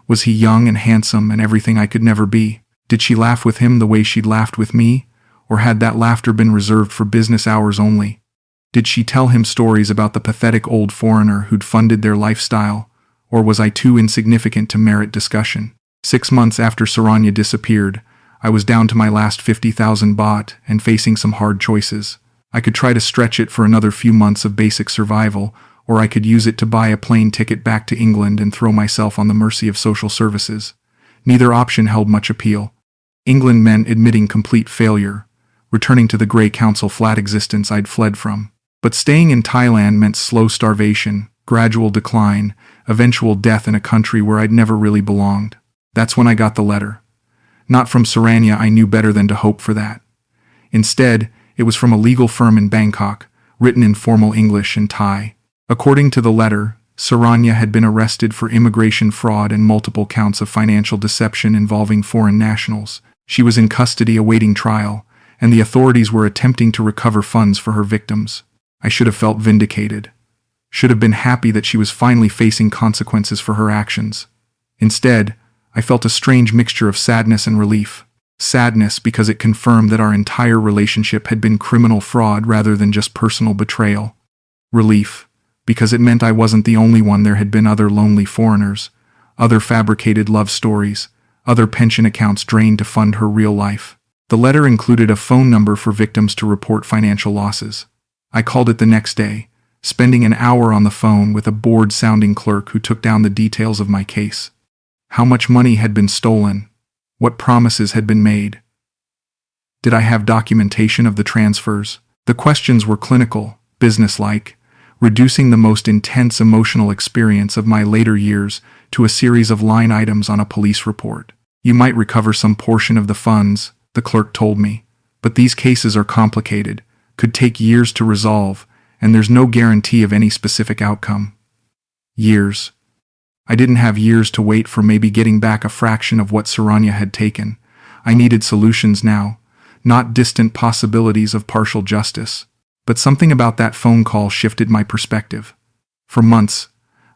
Was he young and handsome and everything I could never be? Did she laugh with him the way she'd laughed with me? Or had that laughter been reserved for business hours only? Did she tell him stories about the pathetic old foreigner who'd funded their lifestyle? Or was I too insignificant to merit discussion? 6 months after Saranya disappeared, I was down to my last 50,000 baht and facing some hard choices. I could try to stretch it for another few months of basic survival, or I could use it to buy a plane ticket back to England and throw myself on the mercy of social services. Neither option held much appeal. England meant admitting complete failure, returning to the grey council flat existence I'd fled from. But staying in Thailand meant slow starvation, gradual decline, eventual death in a country where I'd never really belonged. That's when I got the letter. Not from Saranya, I knew better than to hope for that. Instead, it was from a legal firm in Bangkok, written in formal English and Thai. According to the letter, Saranya had been arrested for immigration fraud and multiple counts of financial deception involving foreign nationals. She was in custody awaiting trial, and the authorities were attempting to recover funds for her victims. I should have felt vindicated. Should have been happy that she was finally facing consequences for her actions. Instead, I felt a strange mixture of sadness and relief. Sadness because it confirmed that our entire relationship had been criminal fraud rather than just personal betrayal. Relief because it meant I wasn't the only one. There had been other lonely foreigners, other fabricated love stories, other pension accounts drained to fund her real life. The letter included a phone number for victims to report financial losses. I called it the next day, spending an hour on the phone with a bored-sounding clerk who took down the details of my case. How much money had been stolen? What promises had been made? Did I have documentation of the transfers? The questions were clinical, businesslike, reducing the most intense emotional experience of my later years to a series of line items on a police report. You might recover some portion of the funds, the clerk told me, but these cases are complicated, could take years to resolve, and there's no guarantee of any specific outcome. Years. I didn't have years to wait for maybe getting back a fraction of what Saranya had taken. I needed solutions now, not distant possibilities of partial justice. But something about that phone call shifted my perspective. For months,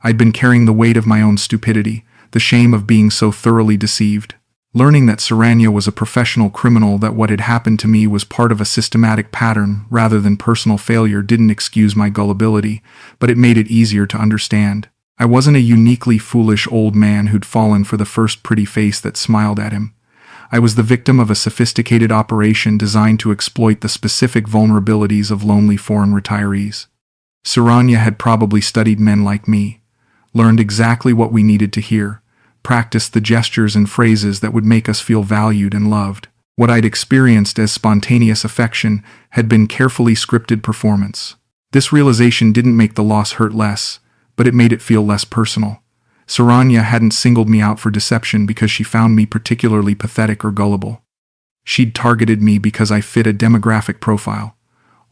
I'd been carrying the weight of my own stupidity, the shame of being so thoroughly deceived. Learning that Saranya was a professional criminal, that what had happened to me was part of a systematic pattern rather than personal failure, didn't excuse my gullibility, but it made it easier to understand. I wasn't a uniquely foolish old man who'd fallen for the first pretty face that smiled at him. I was the victim of a sophisticated operation designed to exploit the specific vulnerabilities of lonely foreign retirees. Saranya had probably studied men like me, learned exactly what we needed to hear, practiced the gestures and phrases that would make us feel valued and loved. What I'd experienced as spontaneous affection had been carefully scripted performance. This realization didn't make the loss hurt less, but it made it feel less personal. Saranya hadn't singled me out for deception because she found me particularly pathetic or gullible. She'd targeted me because I fit a demographic profile.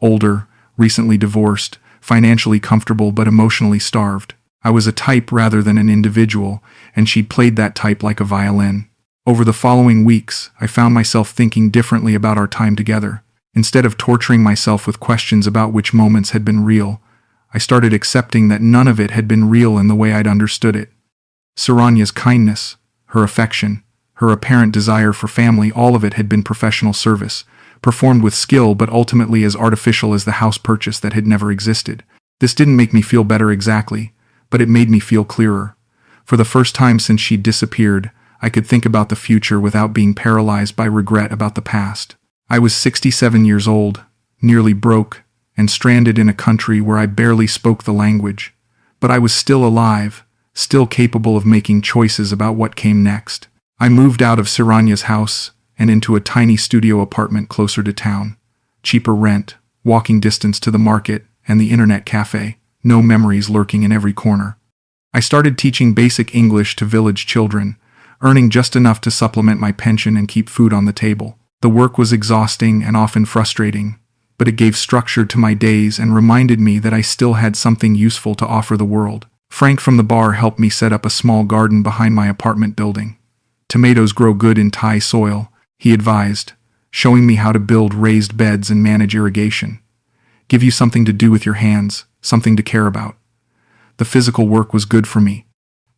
Older, recently divorced, financially comfortable but emotionally starved. I was a type rather than an individual, and she'd played that type like a violin. Over the following weeks, I found myself thinking differently about our time together. Instead of torturing myself with questions about which moments had been real, I started accepting that none of it had been real in the way I'd understood it. Saranya's kindness, her affection, her apparent desire for family, all of it had been professional service, performed with skill but ultimately as artificial as the house purchase that had never existed. This didn't make me feel better exactly, but it made me feel clearer. For the first time since she'd disappeared, I could think about the future without being paralyzed by regret about the past. I was 67 years old, nearly broke, and stranded in a country where I barely spoke the language. But I was still alive, still capable of making choices about what came next. I moved out of Saranya's house and into a tiny studio apartment closer to town. Cheaper rent, walking distance to the market and the internet cafe, no memories lurking in every corner. I started teaching basic English to village children, earning just enough to supplement my pension and keep food on the table. The work was exhausting and often frustrating, but it gave structure to my days and reminded me that I still had something useful to offer the world. Frank from the bar helped me set up a small garden behind my apartment building. Tomatoes grow good in Thai soil, he advised, showing me how to build raised beds and manage irrigation. Give you something to do with your hands, something to care about. The physical work was good for me.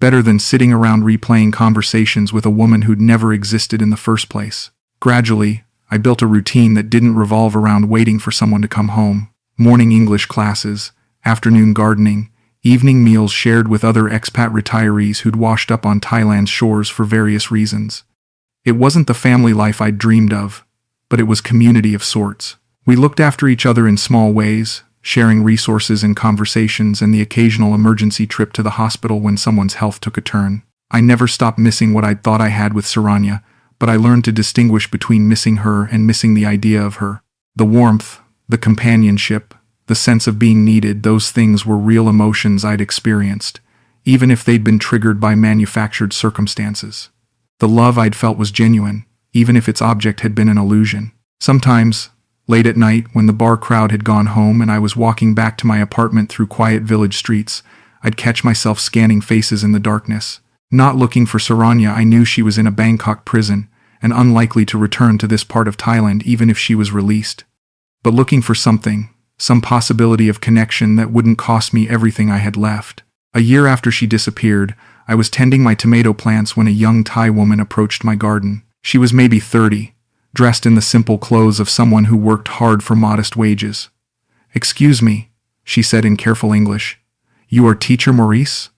Better than sitting around replaying conversations with a woman who'd never existed in the first place. Gradually, I built a routine that didn't revolve around waiting for someone to come home. Morning English classes, afternoon gardening, evening meals shared with other expat retirees who'd washed up on Thailand's shores for various reasons. It wasn't the family life I'd dreamed of, but it was community of sorts. We looked after each other in small ways, sharing resources and conversations and the occasional emergency trip to the hospital when someone's health took a turn. I never stopped missing what I'd thought I had with Saranya, but I learned to distinguish between missing her and missing the idea of her. The warmth, the companionship, the sense of being needed, those things were real emotions I'd experienced, even if they'd been triggered by manufactured circumstances. The love I'd felt was genuine, even if its object had been an illusion. Sometimes, late at night, when the bar crowd had gone home and I was walking back to my apartment through quiet village streets, I'd catch myself scanning faces in the darkness. Not looking for Saranya, I knew she was in a Bangkok prison and unlikely to return to this part of Thailand even if she was released. But looking for something, some possibility of connection that wouldn't cost me everything I had left. A year after she disappeared, I was tending my tomato plants when a young Thai woman approached my garden. She was maybe 30, dressed in the simple clothes of someone who worked hard for modest wages. "Excuse me," she said in careful English. "You are teacher Maurice?"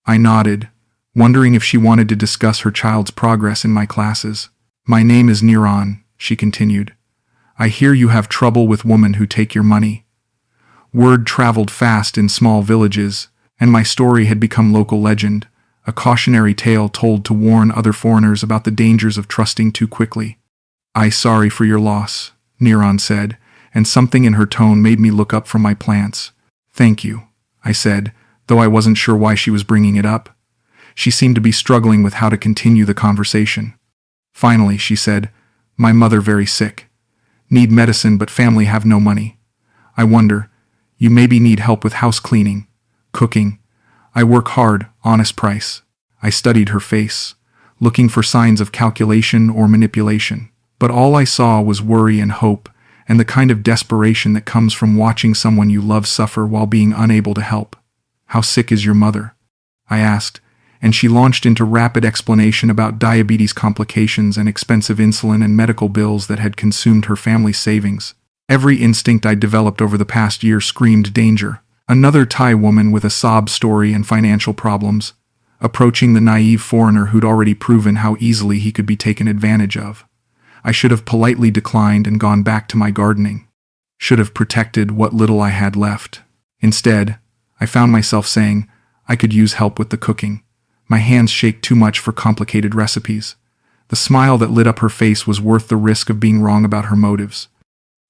I nodded, wondering if she wanted to discuss her child's progress in my classes. "My name is Niran," she continued. "I hear you have trouble with women who take your money." Word traveled fast in small villages, and my story had become local legend, a cautionary tale told to warn other foreigners about the dangers of trusting too quickly. "I'm sorry for your loss," Niran said, and something in her tone made me look up from my plants. "Thank you," I said, though I wasn't sure why she was bringing it up. She seemed to be struggling with how to continue the conversation. Finally, she said, "My mother very sick. Need medicine but family have no money. I wonder, you maybe need help with house cleaning, cooking. I work hard, honest price." I studied her face, looking for signs of calculation or manipulation. But all I saw was worry and hope, and the kind of desperation that comes from watching someone you love suffer while being unable to help. "How sick is your mother?" I asked, and she launched into rapid explanation about diabetes complications and expensive insulin and medical bills that had consumed her family's savings. Every instinct I'd developed over the past year screamed danger. Another Thai woman with a sob story and financial problems, approaching the naive foreigner who'd already proven how easily he could be taken advantage of. I should have politely declined and gone back to my gardening. Should have protected what little I had left. Instead, I found myself saying, I could use help with the cooking. My hands shake too much for complicated recipes. The smile that lit up her face was worth the risk of being wrong about her motives.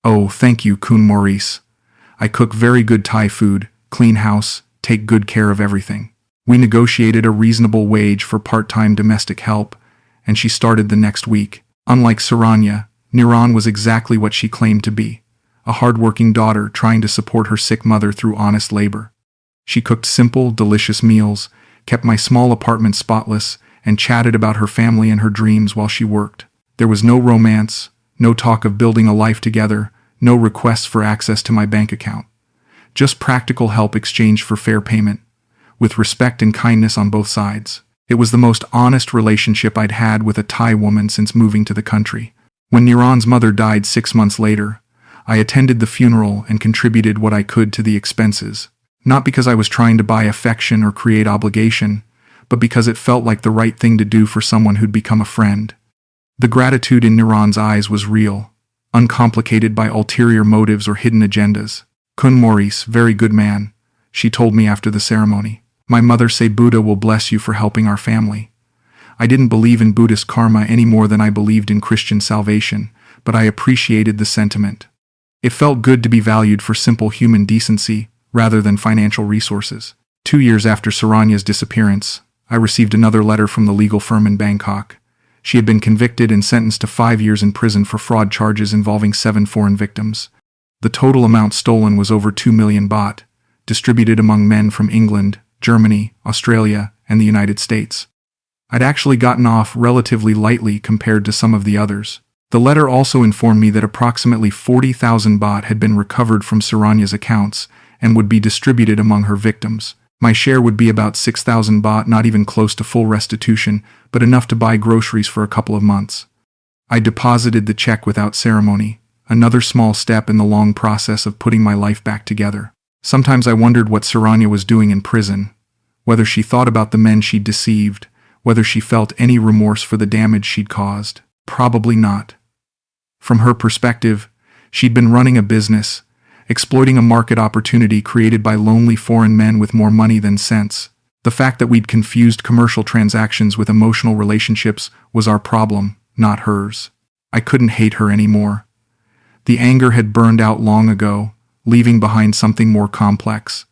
"Oh, thank you, Kun Maurice. I cook very good Thai food, clean house, take good care of everything." We negotiated a reasonable wage for part-time domestic help, and she started the next week. Unlike Saranya, Niran was exactly what she claimed to be, a hard-working daughter trying to support her sick mother through honest labor. She cooked simple, delicious meals, kept my small apartment spotless, and chatted about her family and her dreams while she worked. There was no romance, no talk of building a life together, no requests for access to my bank account. Just practical help exchanged for fair payment, with respect and kindness on both sides. It was the most honest relationship I'd had with a Thai woman since moving to the country. When Niran's mother died 6 months later, I attended the funeral and contributed what I could to the expenses. Not because I was trying to buy affection or create obligation, but because it felt like the right thing to do for someone who'd become a friend. The gratitude in Niran's eyes was real, uncomplicated by ulterior motives or hidden agendas. Kun Maurice, very good man, she told me after the ceremony. My mother say Buddha will bless you for helping our family. I didn't believe in Buddhist karma any more than I believed in Christian salvation, but I appreciated the sentiment. It felt good to be valued for simple human decency rather than financial resources. 2 years after Saranya's disappearance, I received another letter from the legal firm in Bangkok. She had been convicted and sentenced to 5 years in prison for fraud charges involving 7 foreign victims. The total amount stolen was over 2 million baht, distributed among men from England, Germany, Australia, and the United States. I'd actually gotten off relatively lightly compared to some of the others. The letter also informed me that approximately 40,000 baht had been recovered from Saranya's accounts and would be distributed among her victims. My share would be about 6,000 baht, not even close to full restitution, but enough to buy groceries for a couple of months. I deposited the check without ceremony, another small step in the long process of putting my life back together. Sometimes I wondered what Saranya was doing in prison, whether she thought about the men she'd deceived, whether she felt any remorse for the damage she'd caused. Probably not. From her perspective, she'd been running a business, exploiting a market opportunity created by lonely foreign men with more money than sense. The fact that we'd confused commercial transactions with emotional relationships was our problem, not hers. I couldn't hate her anymore. The anger had burned out long ago, leaving behind something more complex.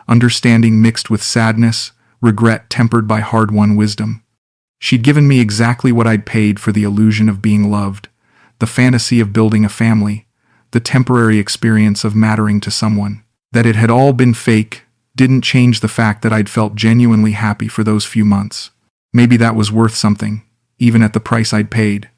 Understanding mixed with sadness, regret tempered by hard-won wisdom. She'd given me exactly what I'd paid for the illusion of being loved, the fantasy of building a family, the temporary experience of mattering to someone. That it had all been fake didn't change the fact that I'd felt genuinely happy for those few months. Maybe that was worth something, even at the price I'd paid.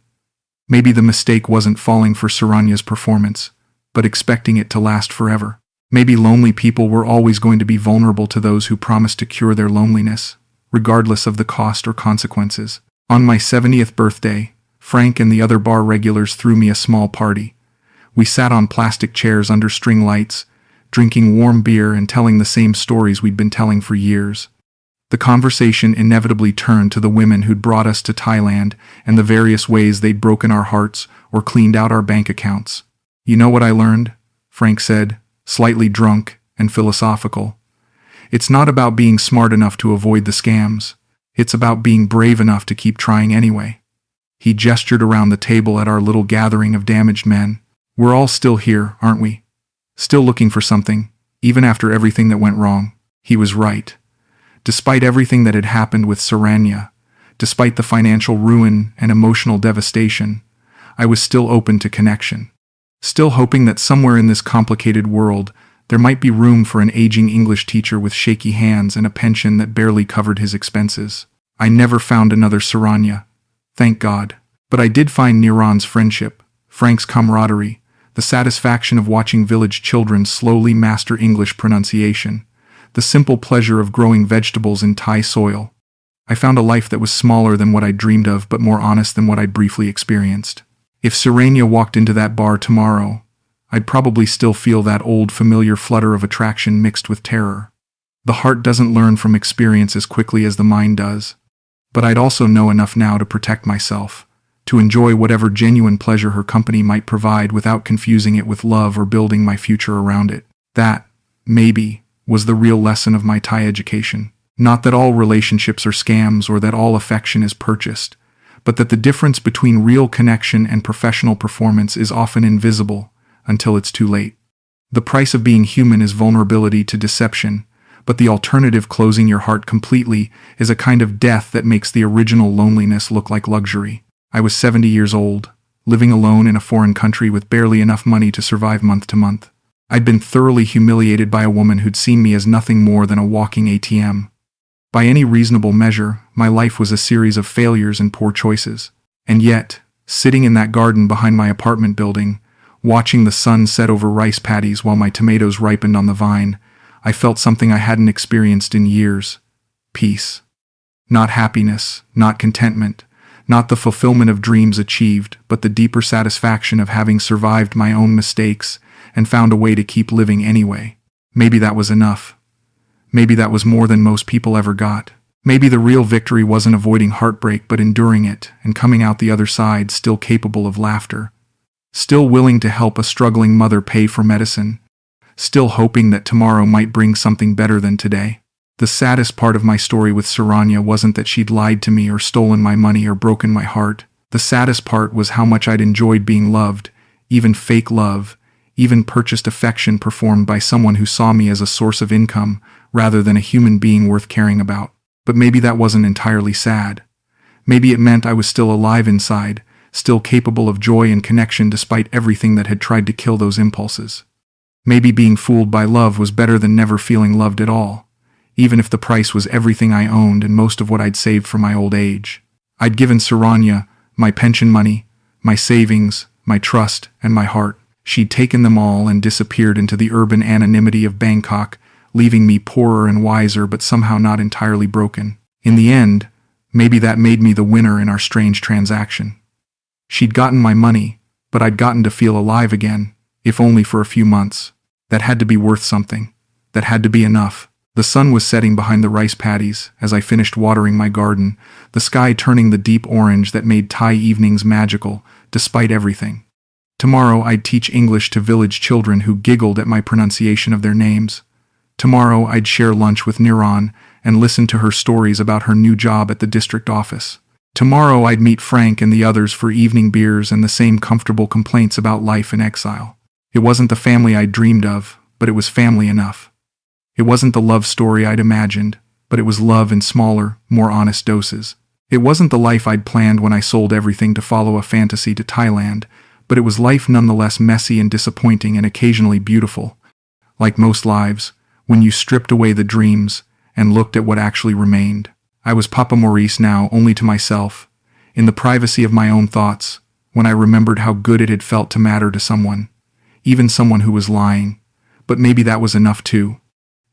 Maybe the mistake wasn't falling for Saranya's performance, but expecting it to last forever. Maybe lonely people were always going to be vulnerable to those who promised to cure their loneliness, regardless of the cost or consequences. On my 70th birthday, Frank and the other bar regulars threw me a small party. We sat on plastic chairs under string lights, drinking warm beer and telling the same stories we'd been telling for years. The conversation inevitably turned to the women who'd brought us to Thailand and the various ways they'd broken our hearts or cleaned out our bank accounts. You know what I learned? Frank said, slightly drunk and philosophical. It's not about being smart enough to avoid the scams. It's about being brave enough to keep trying anyway. He gestured around the table at our little gathering of damaged men. We're all still here, aren't we? Still looking for something, even after everything that went wrong. He was right. Despite everything that had happened with Saranya, despite the financial ruin and emotional devastation, I was still open to connection. Still hoping that somewhere in this complicated world, there might be room for an aging English teacher with shaky hands and a pension that barely covered his expenses. I never found another Saranya, thank God. But I did find Niran's friendship, Frank's camaraderie, the satisfaction of watching village children slowly master English pronunciation, the simple pleasure of growing vegetables in Thai soil. I found a life that was smaller than what I dreamed of but more honest than what I'd briefly experienced. If Saranya walked into that bar tomorrow, I'd probably still feel that old familiar flutter of attraction mixed with terror. The heart doesn't learn from experience as quickly as the mind does. But I'd also know enough now to protect myself, to enjoy whatever genuine pleasure her company might provide without confusing it with love or building my future around it. That, maybe, was the real lesson of my Thai education. Not that all relationships are scams or that all affection is purchased, but that the difference between real connection and professional performance is often invisible until it's too late. The price of being human is vulnerability to deception, but the alternative, closing your heart completely, is a kind of death that makes the original loneliness look like luxury. I was 70 years old, living alone in a foreign country with barely enough money to survive month to month. I'd been thoroughly humiliated by a woman who'd seen me as nothing more than a walking ATM. By any reasonable measure, my life was a series of failures and poor choices. And yet, sitting in that garden behind my apartment building, watching the sun set over rice paddies while my tomatoes ripened on the vine, I felt something I hadn't experienced in years. Peace. Not happiness, not contentment, not the fulfillment of dreams achieved, but the deeper satisfaction of having survived my own mistakes and found a way to keep living anyway. Maybe that was enough. Maybe that was more than most people ever got. Maybe the real victory wasn't avoiding heartbreak but enduring it and coming out the other side still capable of laughter, still willing to help a struggling mother pay for medicine, still hoping that tomorrow might bring something better than today. The saddest part of my story with Saranya wasn't that she'd lied to me or stolen my money or broken my heart. The saddest part was how much I'd enjoyed being loved, even fake love, even purchased affection performed by someone who saw me as a source of income rather than a human being worth caring about. But maybe that wasn't entirely sad. Maybe it meant I was still alive inside, still capable of joy and connection despite everything that had tried to kill those impulses. Maybe being fooled by love was better than never feeling loved at all, even if the price was everything I owned and most of what I'd saved for my old age. I'd given Saranya my pension money, my savings, my trust, and my heart. She'd taken them all and disappeared into the urban anonymity of Bangkok, leaving me poorer and wiser but somehow not entirely broken. In the end, maybe that made me the winner in our strange transaction. She'd gotten my money, but I'd gotten to feel alive again, if only for a few months. That had to be worth something. That had to be enough. The sun was setting behind the rice paddies as I finished watering my garden, the sky turning the deep orange that made Thai evenings magical, despite everything. Tomorrow I'd teach English to village children who giggled at my pronunciation of their names. Tomorrow I'd share lunch with Niran and listen to her stories about her new job at the district office. Tomorrow I'd meet Frank and the others for evening beers and the same comfortable complaints about life in exile. It wasn't the family I'd dreamed of, but it was family enough. It wasn't the love story I'd imagined, but it was love in smaller, more honest doses. It wasn't the life I'd planned when I sold everything to follow a fantasy to Thailand, but it was life nonetheless messy and disappointing and occasionally beautiful. Like most lives, when you stripped away the dreams and looked at what actually remained. I was Papa Maurice now only to myself, in the privacy of my own thoughts, when I remembered how good it had felt to matter to someone, even someone who was lying. But maybe that was enough too.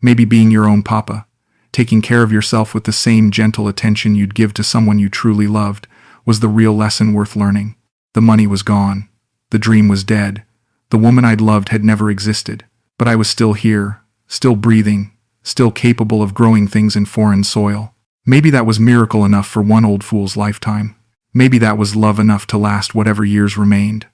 Maybe being your own papa, taking care of yourself with the same gentle attention you'd give to someone you truly loved, was the real lesson worth learning. The money was gone. The dream was dead. The woman I'd loved had never existed. But I was still here, still breathing, still capable of growing things in foreign soil. Maybe that was miracle enough for one old fool's lifetime. Maybe that was love enough to last whatever years remained.